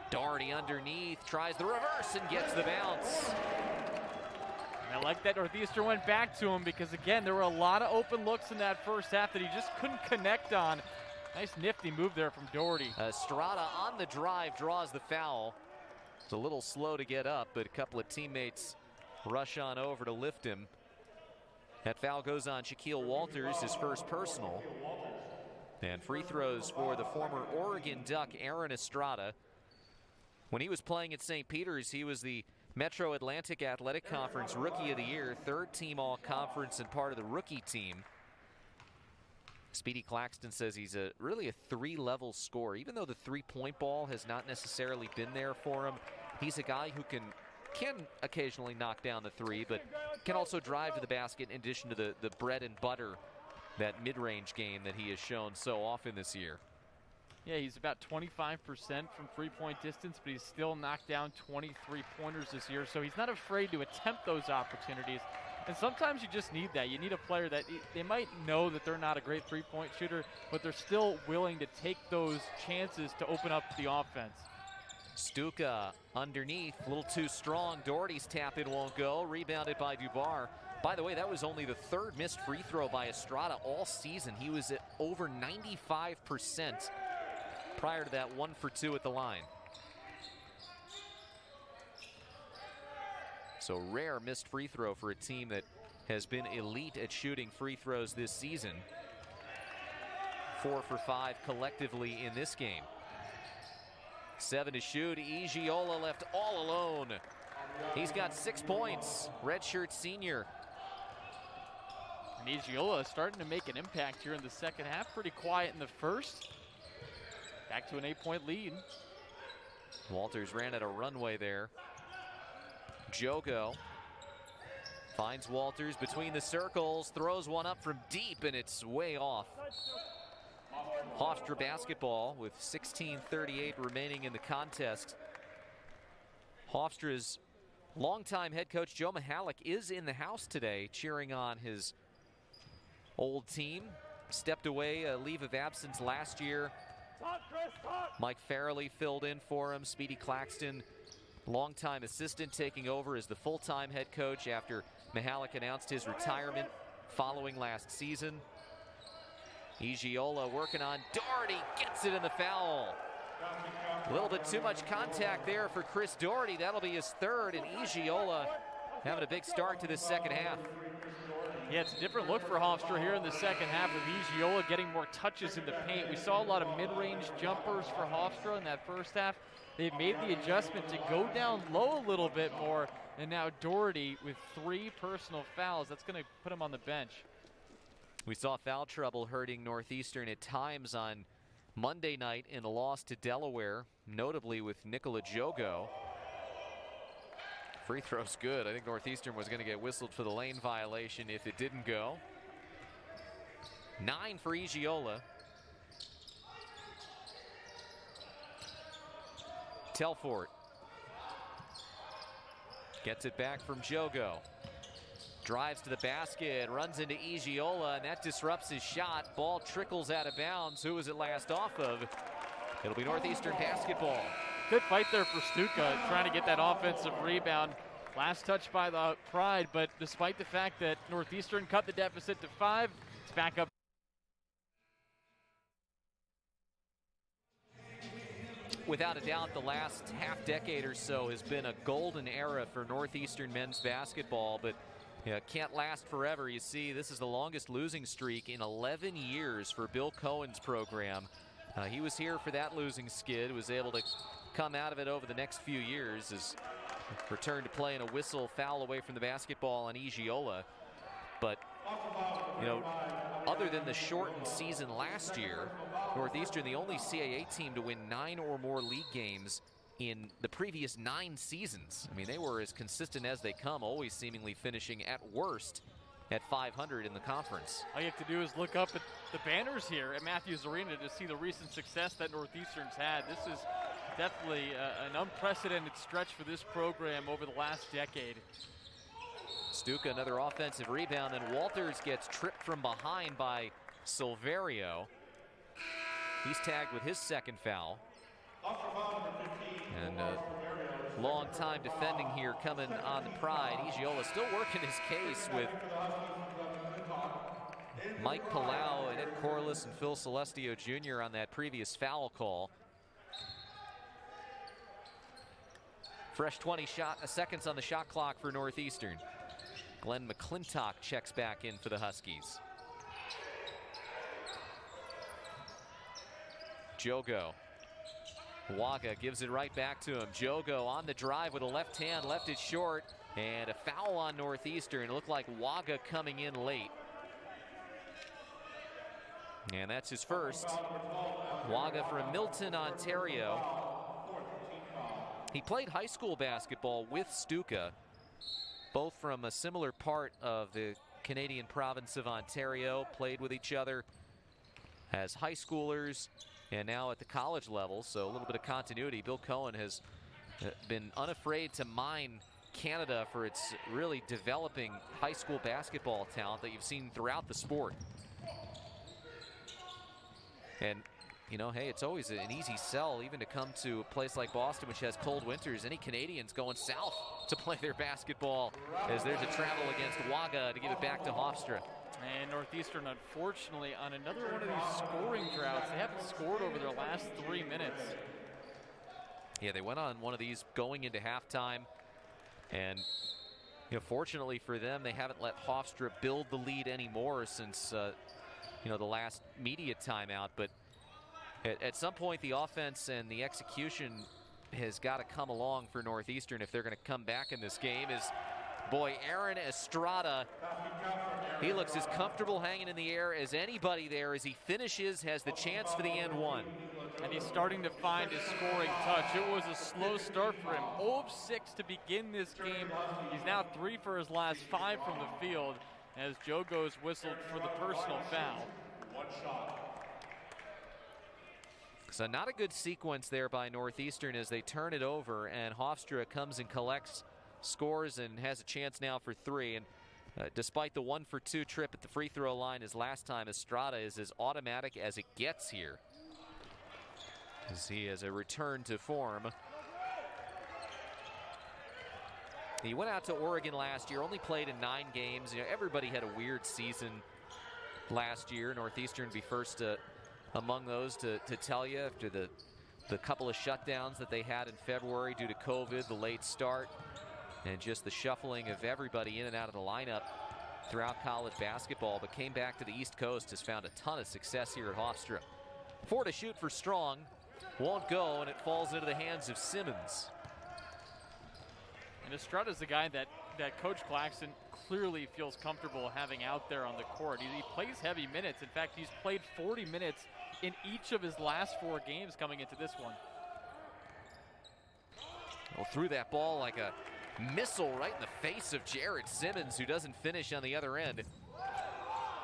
Doherty underneath, tries the reverse and gets the bounce.
And I like that Northeastern went back to him, because, again, there were a lot of open looks in that first half that he just couldn't connect on. Nice nifty move there from Doherty.
Estrada on the drive draws the foul. It's a little slow to get up, but a couple of teammates rush on over to lift him. That foul goes on Shaquille Walters, his first personal. And free throws for the former Oregon Duck, Aaron Estrada. When he was playing at St. Peter's, he was the Metro Atlantic Athletic Conference Rookie of the Year, 3rd team All-Conference and part of the rookie team. Speedy Claxton says he's really a 3-level scorer. Even though the 3-point ball has not necessarily been there for him, he's a guy who can occasionally knock down the 3, but can also drive to the basket in addition to the bread and butter, that mid-range game that he has shown so often this year.
Yeah, he's about 25% from 3-point distance, but he's still knocked down 23 pointers this year, so he's not afraid to attempt those opportunities. And sometimes you just need that. You need a player that they might know that they're not a great 3-point shooter, but they're still willing to take those chances to open up the offense.
Stuka underneath, a little too strong. Doherty's tap in won't go. Rebounded by Dubar. By the way, that was only the 3rd missed free throw by Estrada all season. He was at over 95% prior to that 1 for 2 at the line. So rare missed free throw for a team that has been elite at shooting free throws this season. 4 for 5 collectively in this game. 7 to shoot. Igiola left all alone. He's got 6 points. Redshirt senior.
And Igiola is starting to make an impact here in the second half. Pretty quiet in the first. Back to an 8-point lead.
Walters ran out of runway there. Jogo finds Walters between the circles, throws one up from deep, and it's way off. Hofstra basketball with 16:38 remaining in the contest. Hofstra's longtime head coach Joe Mihalik is in the house today, cheering on his old team. Stepped away, a leave of absence last year. Mike Farrelly filled in for him. Speedy Claxton, longtime assistant, taking over as the full-time head coach after Mihalik announced his retirement following last season. Igiola working on Doherty, gets it in the foul. A little bit too much contact there for Chris Doherty. That'll be his third, and Igiola having a big start to this second half.
Yeah, it's a different look for Hofstra here in the second half with Igiola getting more touches in the paint. We saw a lot of mid-range jumpers for Hofstra in that first half. They've made the adjustment to go down low a little bit more, and now Doherty with 3 personal fouls. That's going to put him on the bench.
We saw foul trouble hurting Northeastern at times on Monday night in a loss to Delaware, notably with Nikola Jogo. Free throw's good. I think Northeastern was going to get whistled for the lane violation if it didn't go. 9 for Igiola. Telfort gets it back from Jogo. Drives to the basket, runs into Igiola, and that disrupts his shot. Ball trickles out of bounds. Who was it last off of? It'll be Northeastern basketball.
Good fight there for Stuka, trying to get that offensive rebound. Last touch by the Pride, but despite the fact that Northeastern cut the deficit to 5, it's back up.
Without a doubt, the last half decade or so has been a golden era for Northeastern men's basketball, but can't last forever. You see, this is the longest losing streak in 11 years for Bill Cohen's program. He was here for that losing skid, was able to come out of it over the next few years, as returned to play in a whistle foul away from the basketball on Igiola. But, other than the shortened season last year, Northeastern, the only CAA team to win 9 or more league games in the previous 9 seasons. I mean, they were as consistent as they come, always seemingly finishing at worst at 500 in the conference.
All you have to do is look up at the banners here at Matthews Arena to see the recent success that Northeastern's had. This is definitely an unprecedented stretch for this program over the last decade.
Stuka, another offensive rebound, and Walters gets tripped from behind by Silverio. He's tagged with his second foul. And long time defending here coming on the Pride. Igiola still working his case with Mike Palau and Ed Corliss and Phil Celestio Jr. on that previous foul call. Fresh 20 seconds on the shot clock for Northeastern. Glenn McClintock checks back in for the Huskies. Jogo. Waga gives it right back to him. Jogo on the drive with a left hand, left it short, and a foul on Northeastern. It looked like Waga coming in late. And that's his first. Waga from Milton, Ontario. He played high school basketball with Stuka, both from a similar part of the Canadian province of Ontario, played with each other as high schoolers and now at the college level, so a little bit of continuity. Bill Cohen has been unafraid to mine Canada for its really developing high school basketball talent that you've seen throughout the sport. And hey, it's always an easy sell even to come to a place like Boston, which has cold winters. Any Canadians going south to play their basketball, as there's a travel against Waga to give it back to Hofstra.
And Northeastern, unfortunately, on another one of these scoring droughts. They haven't scored over their last 3 minutes.
Yeah, they went on one of these going into halftime, and Fortunately for them, they haven't let Hofstra build the lead anymore since the last media timeout. But at some point, the offense and the execution has got to come along for Northeastern if they're going to come back in this game. Boy, Aaron Estrada, he looks as comfortable hanging in the air as anybody there as he finishes, has the chance for the and one.
And he's starting to find his scoring touch. It was a slow start for him. 0 of 6 to begin this game. He's now 3 for his last 5 from the field as Joe goes whistled for the personal foul.
So not a good sequence there by Northeastern as they turn it over, and Hofstra comes and collects, scores, and has a chance now for 3. And despite the 1-for-2 trip at the free throw line his last time, Estrada is as automatic as it gets here, as he has a return to form. He went out to Oregon last year, only played in 9 games. Everybody had a weird season last year. Northeastern be first among those to tell you after the couple of shutdowns that they had in February due to COVID, the late start, and just the shuffling of everybody in and out of the lineup throughout college basketball, but came back to the East Coast, has found a ton of success here at Hofstra. 4 to shoot for Strong. Won't go, and it falls into the hands of Simmons.
And Estrada's the guy that Coach Claxton clearly feels comfortable having out there on the court. He plays heavy minutes. In fact, he's played 40 minutes in each of his last 4 games coming into this one.
Well, threw that ball like a missile right in the face of Jarrod Simmons, who doesn't finish on the other end.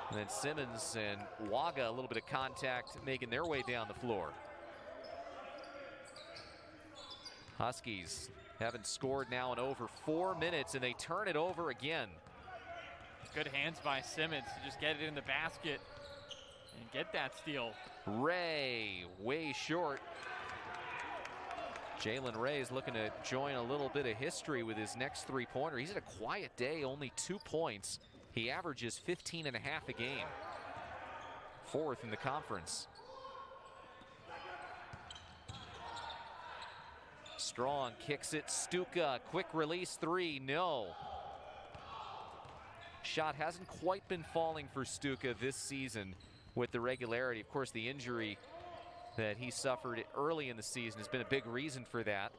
And then Simmons and Waga, a little bit of contact, making their way down the floor. Huskies haven't scored now in over 4 minutes, and they turn it over again.
Good hands by Simmons to just get it in the basket and get that steal.
Ray, way short. Jalen Ray is looking to join a little bit of history with his next 3-pointer. He's had a quiet day, only 2 points. He averages 15.5 a game. 4th in the conference. Strong kicks it. Stuka, quick release 3, no. Shot hasn't quite been falling for Stuka this season with the regularity. Of course, the injury that he suffered early in the season has been a big reason for that.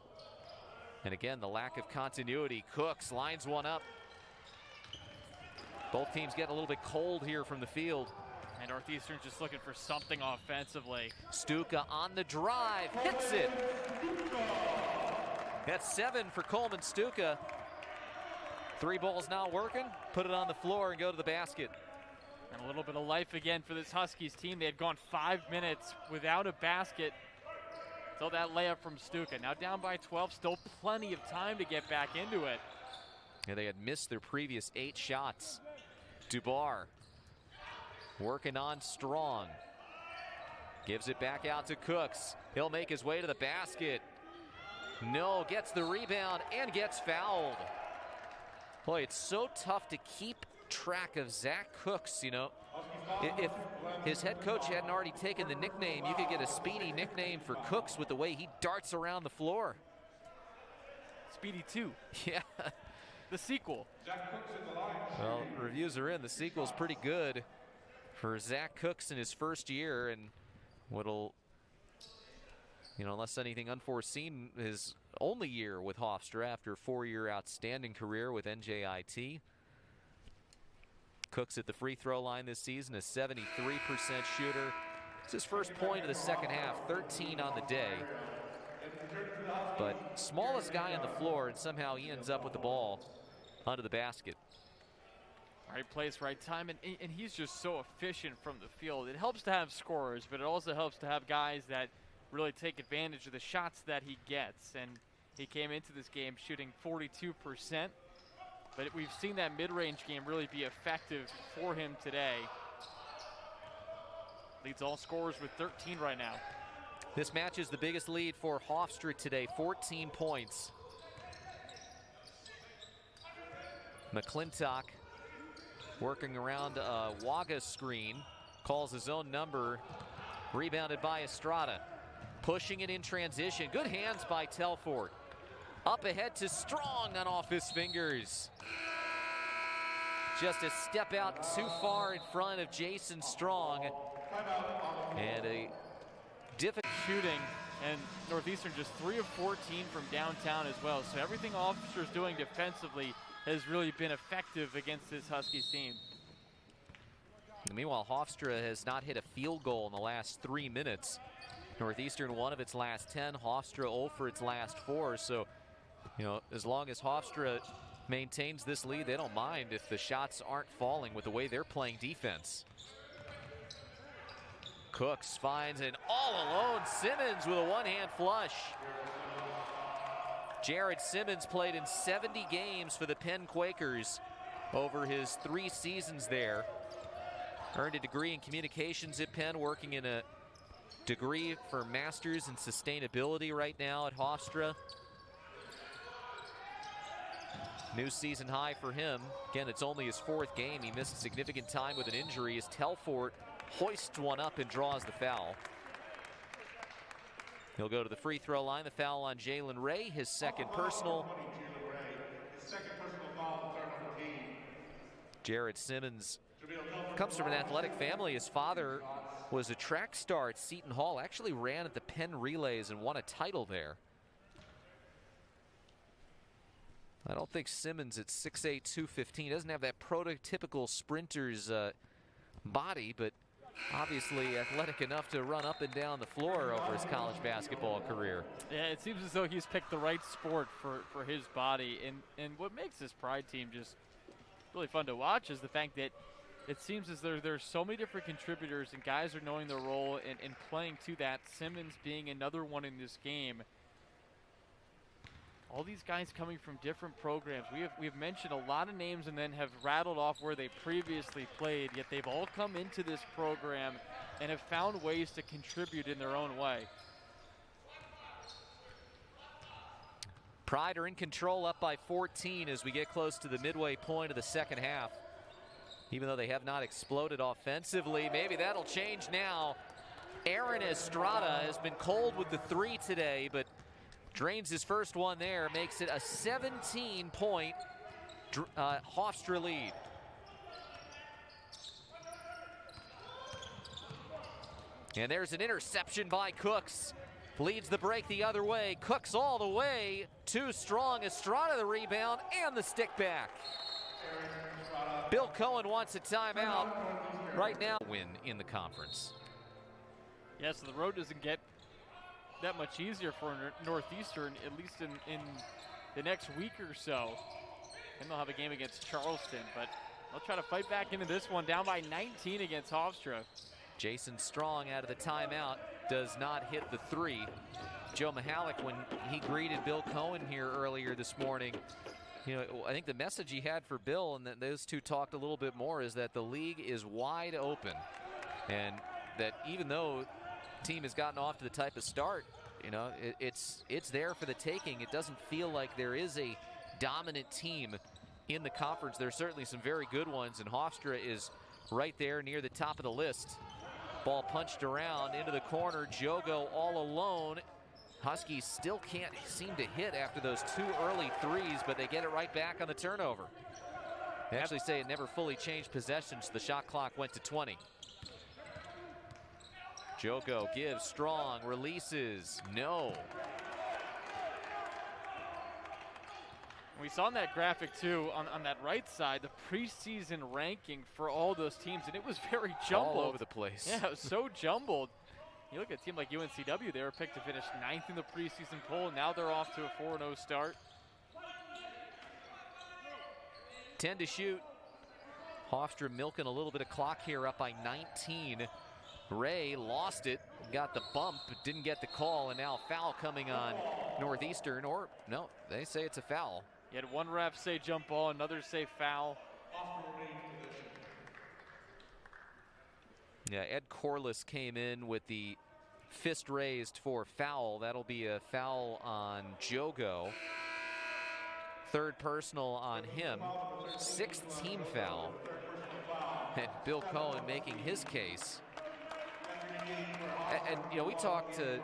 And again, the lack of continuity. Cooks lines one up. Both teams get a little bit cold here from the field.
And Northeastern's just looking for something offensively.
Stuka on the drive, hits it. That's 7 for Coleman Stuka. 3 balls now working. Put it on the floor and go to the basket.
And a little bit of life again for this Huskies team. They had gone 5 minutes without a basket until that layup from Stuka. Now down by 12, still plenty of time to get back into it.
Yeah, they had missed their previous 8 shots. Dubar working on Strong. Gives it back out to Cooks. He'll make his way to the basket. No, gets the rebound and gets fouled. Boy, it's so tough to keep track of Zach Cooks, If his head coach hadn't already taken the nickname, you could get a speedy nickname for Cooks with the way he darts around the floor.
Speedy 2.
Yeah.
The sequel.
Well, reviews are in. The sequel's pretty good for Zach Cooks in his first year, and what'll, unless anything unforeseen, his only year with Hofstra after a 4-year outstanding career with NJIT. Cooks at the free throw line this season, a 73% shooter. It's his first point of the second half, 13 on the day. But smallest guy on the floor, and somehow he ends up with the ball under the basket.
Right place, right time, and he's just so efficient from the field. It helps to have scorers, but it also helps to have guys that really take advantage of the shots that he gets. And he came into this game shooting 42%, but we've seen that mid-range game really be effective for him today. Leads all scorers with 13 right now.
This match is the biggest lead for Hofstra today, 14 points. McClintock working around Waga's screen, calls his own number, rebounded by Estrada. Pushing it in transition. Good hands by Telford. Up ahead to Strong on off his fingers. Just a step out too far in front of Jason Strong. And a difficult
shooting, and Northeastern just 3 of 14 from downtown as well. So everything Hofstra's doing defensively has really been effective against this Huskies team.
Meanwhile, Hofstra has not hit a field goal in the last 3 minutes. Northeastern 1 of its last 10, Hofstra 0 for its last 4. So, you know, as long as Hofstra maintains this lead, they don't mind if the shots aren't falling with the way they're playing defense. Cooks finds an all-alone Simmons with a one-hand flush. Jarrod Simmons played in 70 games for the Penn Quakers over his 3 seasons there. Earned a degree in communications at Penn, working in a degree for masters in sustainability right now at Hofstra. New season high for him. Again, it's only his 4th game. He missed significant time with an injury as Telfort hoists one up and draws the foul. He'll go to the free throw line. The foul on Jalen Ray, his 2nd personal. Jarrod Simmons comes from an athletic family. His father was a track star at Seton Hall, actually ran at the Penn Relays and won a title there. I don't think Simmons at 6'8", 215 doesn't have that prototypical sprinter's body, but obviously athletic enough to run up and down the floor over his college basketball career.
Yeah, it seems as though he's picked the right sport for his body. And what makes this Pride team just really fun to watch is the fact that it seems as though there's so many different contributors and guys are knowing their role and playing to that. Simmons being another one in this game. All these guys coming from different programs. We've mentioned a lot of names and then have rattled off where they previously played, yet they've all come into this program and have found ways to contribute in their own way.
Pride are in control, up by 14 as we get close to the midway point of the 2nd half. Even though they have not exploded offensively, maybe that'll change now. Aaron Estrada has been cold with the 3 today, but drains his first one there, makes it a 17-point Hofstra lead. And there's an interception by Cooks. Leads the break the other way. Cooks all the way. Too strong. Estrada the rebound and the stick back. Bill Cohen wants a timeout right now. Win in the conference.
Yeah, so the road doesn't get that much easier for Northeastern, at least in the next week or so. And they'll have a game against Charleston, but they'll try to fight back into this one, down by 19 against Hofstra.
Jason Strong out of the timeout does not hit the 3. Joe Mihalik, when he greeted Bill Cohen here earlier this morning, you know, I think the message he had for Bill, and that those two talked a little bit more, is that the league is wide open, and that even though team has gotten off to the type of start, you know, it's there for the taking. It doesn't feel like there is a dominant team in the conference. There's certainly some very good ones, and Hofstra is right there near the top of the list. Ball punched around into the corner. Jogo all alone. Huskies still can't seem to hit after those 2 early 3s, but they get it right back on the turnover. They actually say it never fully changed possessions. The shot clock went to 20. Jogo gives, Strong releases, no.
We saw in that graphic too, on that right side, the preseason ranking for all those teams, and it was very jumbled.
All over the place.
Yeah, it was so jumbled. You look at a team like UNCW, they were picked to finish 9th in the preseason poll, and now they're off to a 4-0 start.
10 to shoot. Hofstra milking a little bit of clock here, up by 19. Ray lost it, got the bump, but didn't get the call, and now a foul coming on Northeastern, or no, they say it's a foul.
You had one ref say jump ball, another say foul.
Yeah, Ed Corliss came in with the fist raised for foul. That'll be a foul on Jogo. 3rd personal on him. 6th team foul. And Bill Cohen making his case. And you know, we talked to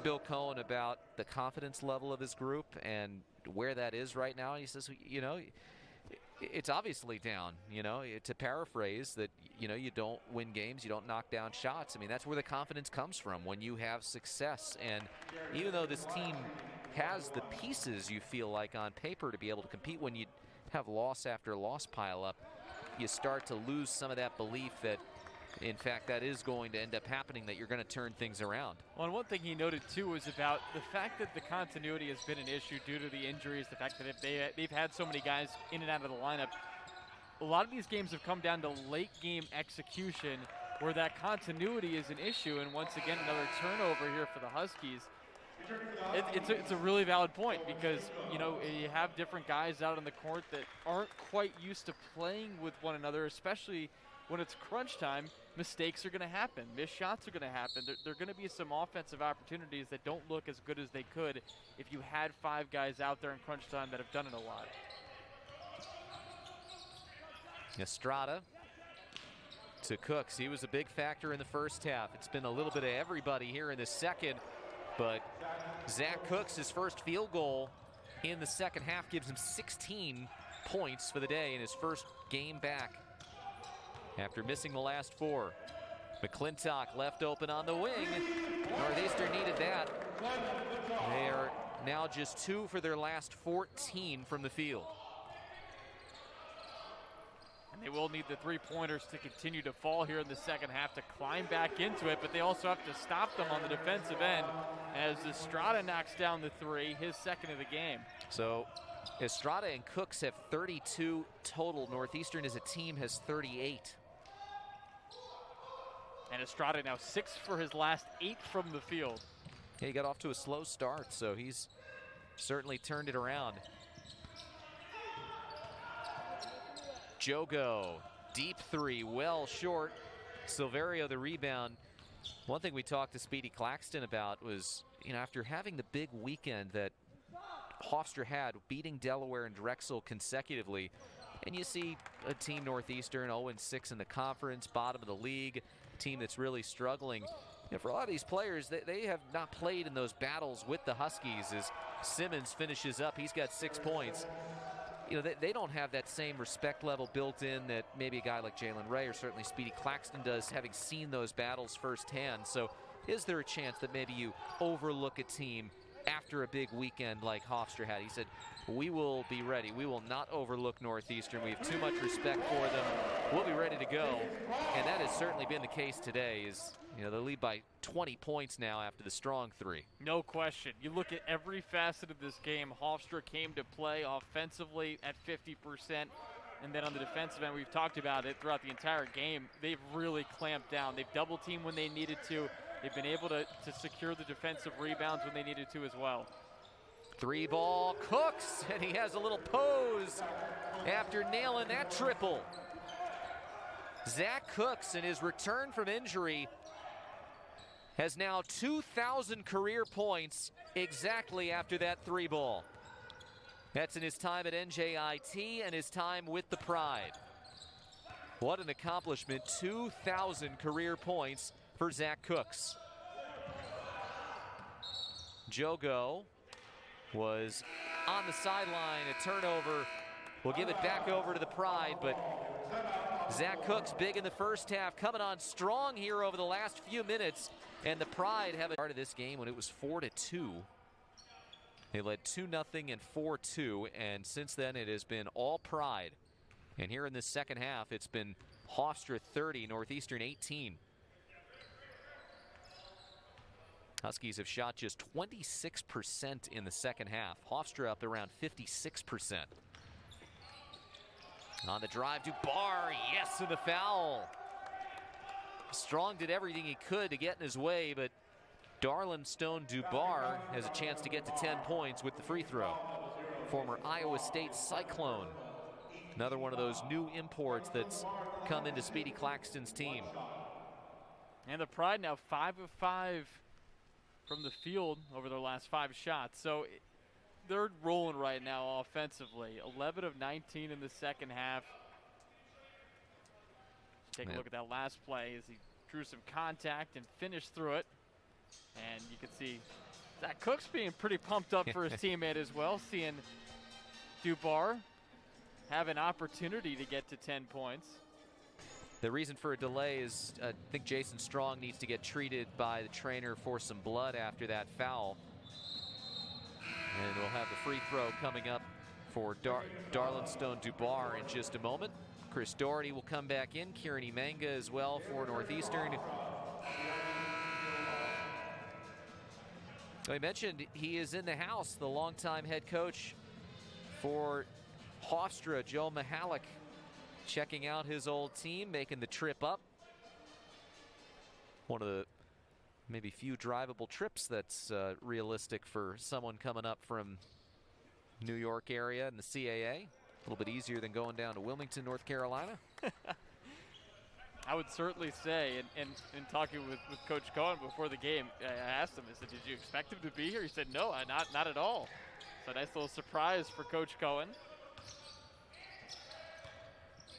Bill Cohen about the confidence level of his group and where that is right now. And he says, you know, it's obviously down, you know, to paraphrase that, you know, you don't win games, you don't knock down shots. I mean, that's where the confidence comes from, when you have success. And even though this team has the pieces, you feel like, on paper to be able to compete, when you have loss after loss pile up, you start to lose some of that belief that, in fact, that is going to end up happening, that you're going to turn things around.
Well, and one thing he noted, too, was about the fact that the continuity has been an issue due to the injuries, the fact that they've had so many guys in and out of the lineup. A lot of these games have come down to late-game execution where that continuity is an issue, and once again, another turnover here for the Huskies. It's a really valid point, because, you know, you have different guys out on the court that aren't quite used to playing with one another, especially when it's crunch time. Mistakes are going to happen. Missed shots are going to happen. There are going to be some offensive opportunities that don't look as good as they could if you had 5 guys out there in crunch time that have done it a lot.
Estrada to Cooks. He was a big factor in the first half. It's been a little bit of everybody here in the second, but Zach Cooks, his first field goal in the second half, gives him 16 points for the day in his first game back after missing the last 4. McClintock left open on the wing. Northeastern needed that. They are now just 2 for their last 14 from the field.
And they will need the 3-pointers to continue to fall here in the second half to climb back into it, but they also have to stop them on the defensive end as Estrada knocks down the 3, his second of the game.
So Estrada and Cooks have 32 total. Northeastern as a team has 38.
And Estrada now 6 for his last 8 from the field.
Yeah, he got off to a slow start, so he's certainly turned it around. Jogo, deep 3, well short. Silverio the rebound. One thing we talked to Speedy Claxton about was, you know, after having the big weekend that Hofstra had, beating Delaware and Drexel consecutively, and you see a team, Northeastern, 0-6 in the conference, bottom of the league, team that's really struggling. You know, for a lot of these players, they have not played in those battles with the Huskies. As Simmons finishes up, he's got 6 points. You know, they don't have that same respect level built in that maybe a guy like Jalen Ray or certainly Speedy Claxton does, having seen those battles firsthand. So is there a chance that maybe you overlook a team after a big weekend like Hofstra had? He said, we will be ready. We will not overlook Northeastern. We have too much respect for them. We'll be ready to go. And that has certainly been the case today. Is, you know, they lead by 20 points now after the strong 3.
No question. You look at every facet of this game. Hofstra came to play offensively at 50%. And then on the defensive end, we've talked about it throughout the entire game. They've really clamped down. They've double teamed when they needed to. They've been able to secure the defensive rebounds when they needed to as well.
3-ball, Cooks, and he has a little pose after nailing that triple. Zach Cooks, in his return from injury, has now 2,000 career points exactly after that 3-ball. That's in his time at NJIT and his time with the Pride. What an accomplishment, 2,000 career points for Zach Cooks. Jogo was on the sideline, a turnover. We'll give it back over to the Pride, but Zach Cooks big in the first half, coming on strong here over the last few minutes, and the Pride have a part of this game when it was 4-2. They led 2-0 and 4-2, and since then it has been all Pride. And here in the second half, it's been Hofstra 30, Northeastern 18. Huskies have shot just 26% in the second half. Hofstra up around 56%. On the drive to Barr, yes, and the foul. Strong did everything he could to get in his way, but Darlin Stone Dubar has a chance to get to 10 points with the free throw. Former Iowa State Cyclone. Another one of those new imports that's come into Speedy Claxton's team.
And the Pride now 5 of 5 from the field over their last 5 shots. So they're rolling right now offensively. 11 of 19 in the second half. Take a look at that last play as he drew some contact and finished through it. And you can see Zach Cook's being pretty pumped up for his teammate as well, seeing Dubar have an opportunity to get to 10 points.
The reason for a delay is I think Jason Strong needs to get treated by the trainer for some blood after that foul. And we'll have the free throw coming up for Darlinstone Dubar in just a moment. Chris Doherty will come back in. Kieran Emanga as well for Northeastern. So I mentioned he is in the house, the longtime head coach for Hofstra, Joe Mihalik, checking out his old team, making the trip up. One of the maybe few drivable trips that's realistic for someone coming up from New York area and the CAA. A little bit easier than going down to Wilmington, North Carolina.
I would certainly say, and in talking with Coach Cohen before the game, I asked him, I said, did you expect him to be here? He said, no, not at all. So a nice little surprise for Coach Cohen.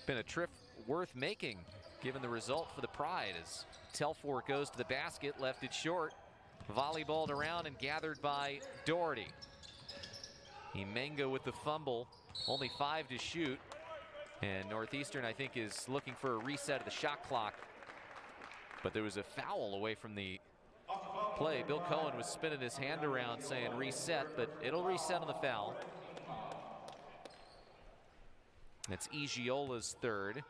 Been a trip worth making, given the result for the Pride, as Telfort goes to the basket, left it short, volleyballed around and gathered by Doherty. Emanga with the fumble, only 5 to shoot. And Northeastern, I think, is looking for a reset of the shot clock. But there was a foul away from the play. Bill Cohen was spinning his hand around saying reset, but it'll reset on the foul. That's Igiola's third.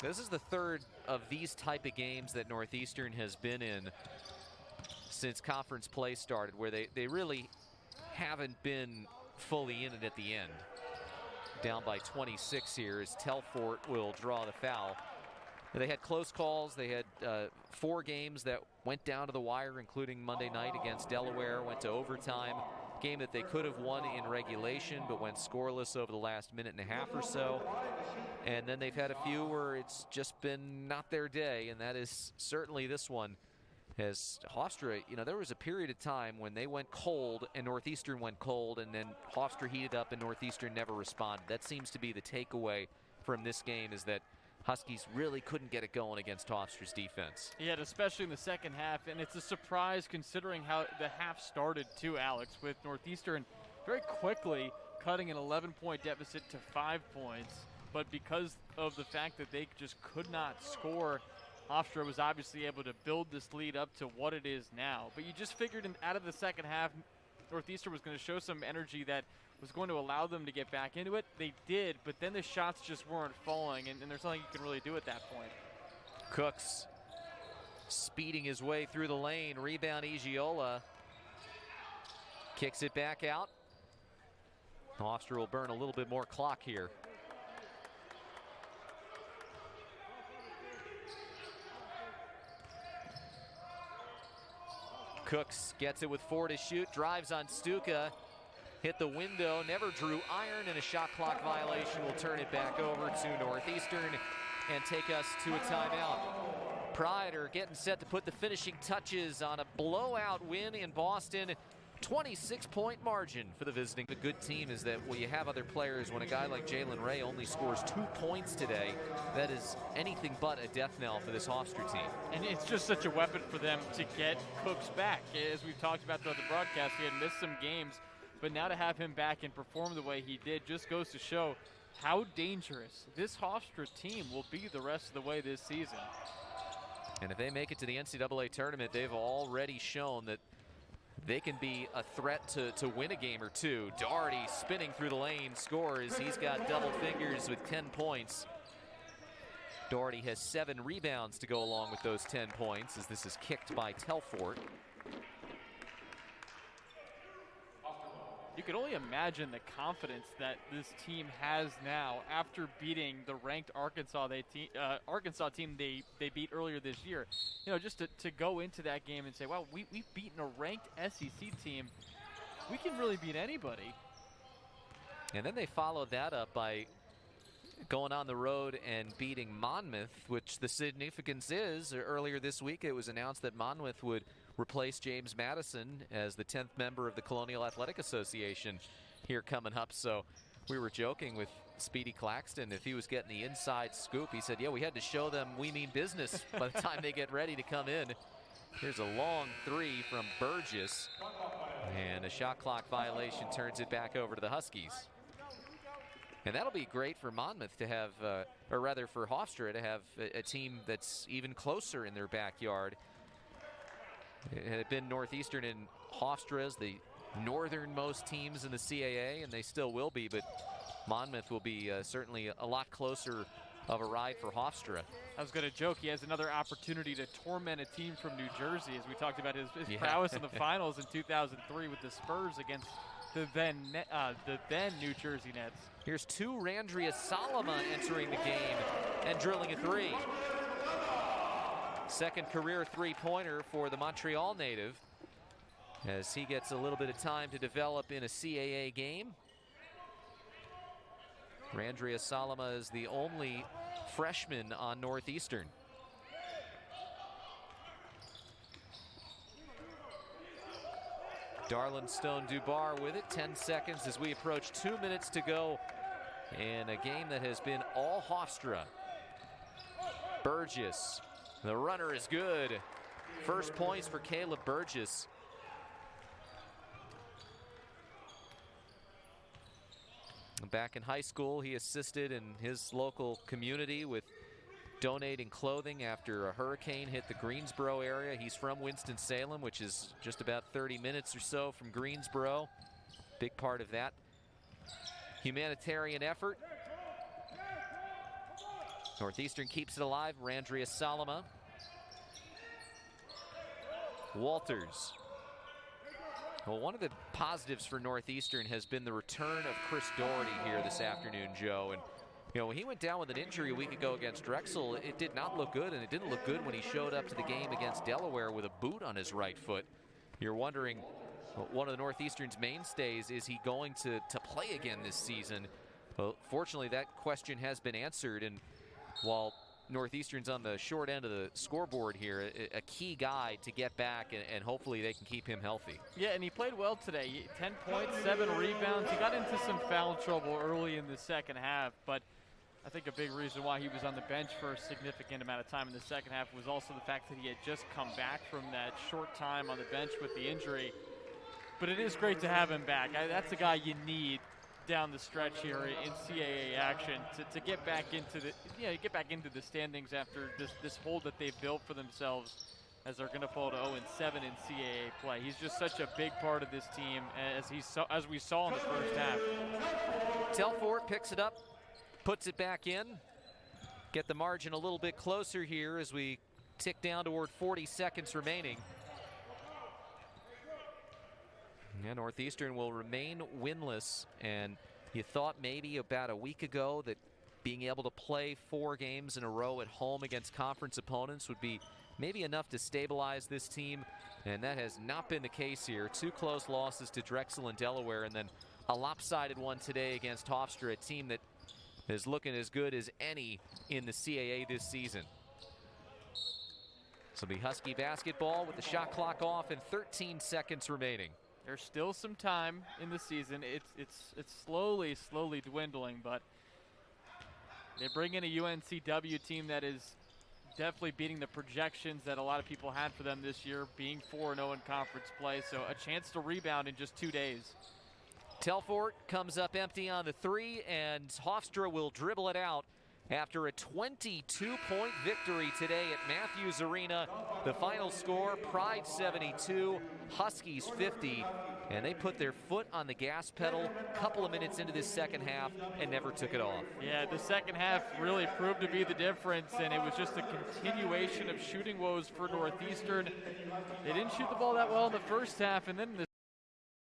This is the third of these type of games that Northeastern has been in since conference play started, where they really haven't been fully in it at the end. Down by 26 here as Telfort will draw the foul. They had close calls. They had 4 games that went down to the wire, including Monday night against Delaware, went to overtime. Game that they could have won in regulation, but went scoreless over the last minute and a half or so. And then they've had a few where it's just been not their day, and that is certainly this one. As Hofstra, you know, there was a period of time when they went cold and Northeastern went cold, and then Hofstra heated up and Northeastern never responded. That seems to be the takeaway from this game, is that Huskies really couldn't get it going against Hofstra's defense. Yeah,
especially in the second half, and it's a surprise considering how the half started too, Alex, with Northeastern very quickly cutting an 11-point deficit to 5 points. But because of the fact that they just could not score, Hofstra was obviously able to build this lead up to what it is now. But you just figured out of the second half, Northeastern was going to show some energy that was going to allow them to get back into it. They did, but then the shots just weren't falling, and there's nothing you can really do at that point.
Cooks speeding his way through the lane. Rebound Igiola. Kicks it back out. Hofstra will burn a little bit more clock here. Cooks gets it with 4 to shoot, drives on Stuka, hit the window, never drew iron, and a shot clock violation will turn it back over to Northeastern and take us to a timeout. Pride are getting set to put the finishing touches on a blowout win in Boston. 26-point margin for the visiting. The good team is that when you have other players, when a guy like Jalen Ray only scores 2 points today, that is anything but a death knell for this Hofstra team.
And it's just such a weapon for them to get Cooks back. As we've talked about throughout the broadcast, he had missed some games, but now to have him back and perform the way he did just goes to show how dangerous this Hofstra team will be the rest of the way this season.
And if they make it to the NCAA tournament, they've already shown that they can be a threat to win a game or two. Doherty spinning through the lane, scores. He's got double figures with 10 points. Doherty has 7 rebounds to go along with those 10 points, as this is kicked by Telfort.
You can only imagine the confidence that this team has now after beating the ranked Arkansas team they beat earlier this year. You know, just to go into that game and say, wow, we've beaten a ranked SEC team. We can really beat anybody.
And then they followed that up by going on the road and beating Monmouth, which the significance is, earlier this week it was announced that Monmouth would replace James Madison as the 10th member of the Colonial Athletic Association here coming up. So we were joking with Speedy Claxton, if he was getting the inside scoop, he said, yeah, we had to show them we mean business by the time they get ready to come in. Here's a long three from Burgess, and a shot clock violation turns it back over to the Huskies. And that'll be great for Monmouth to have, or rather for Hofstra to have a team that's even closer in their backyard. It had been Northeastern and Hofstra as the northernmost teams in the CAA, and they still will be, but Monmouth will be certainly a lot closer of a ride for Hofstra.
I was going to joke, he has another opportunity to torment a team from New Jersey, as we talked about his prowess in the finals in 2003 with the Spurs against the then New Jersey Nets.
Here's Randria Salama entering the game and drilling a three. Second career three-pointer for the Montreal native as he gets a little bit of time to develop in a CAA game. Randria Salama is the only freshman on Northeastern. Darlin Stone Dubar with it. 10 seconds as we approach 2 minutes to go in a game that has been all Hofstra. Burgess, the runner is good. First points for Caleb Burgess. Back in high school, he assisted in his local community with donating clothing after a hurricane hit the Greensboro area. He's from Winston-Salem, which is just about 30 minutes or so from Greensboro. Big part of that humanitarian effort. Northeastern keeps it alive. Randria Salama. Walters. Well, one of the positives for Northeastern has been the return of Chris Doherty here this afternoon, Joe. And you know, when he went down with an injury a week ago against Drexel, it did not look good, and it didn't look good when he showed up to the game against Delaware with a boot on his right foot. You're wondering, one of the Northeastern's mainstays, is he going to play again this season? Well, fortunately, that question has been answered, and while Northeastern's on the short end of the scoreboard here, a key guy to get back, and hopefully they can keep him healthy. Yeah,
and he played well today. 10 points, 7 rebounds. He got into some foul trouble early in the second half, but I think a big reason why he was on the bench for a significant amount of time in the second half was also the fact that he had just come back from that short time on the bench with the injury. But it is great to have him back. That's a guy you need down the stretch here in CAA action to get back into the standings after this hole that they've built for themselves, as they're going to fall to 0-7 in CAA play. He's just such a big part of this team, as we saw in the first half.
Telfort picks it up, puts it back in. Get the margin a little bit closer here as we tick down toward 40 seconds remaining. Yeah, Northeastern will remain winless, and you thought maybe about a week ago that being able to play 4 games in a row at home against conference opponents would be maybe enough to stabilize this team, and that has not been the case here. 2 close losses to Drexel and Delaware, and then a lopsided one today against Hofstra, a team that is looking as good as any in the CAA this season. So it'll be Husky basketball with the shot clock off and 13 seconds remaining.
There's still some time in the season. It's slowly dwindling, but they bring in a UNCW team that is definitely beating the projections that a lot of people had for them this year, being 4-0 in conference play, so a chance to rebound in just 2 days.
Telfort comes up empty on the 3, and Hofstra will dribble it out after a 22-point victory today at Matthews Arena. The final score, Pride 72, Huskies 50, and they put their foot on the gas pedal a couple of minutes into this second half and never took it off.
Yeah, the second half really proved to be the difference, and it was just a continuation of shooting woes for Northeastern. They didn't shoot the ball that well in the first half, and then in the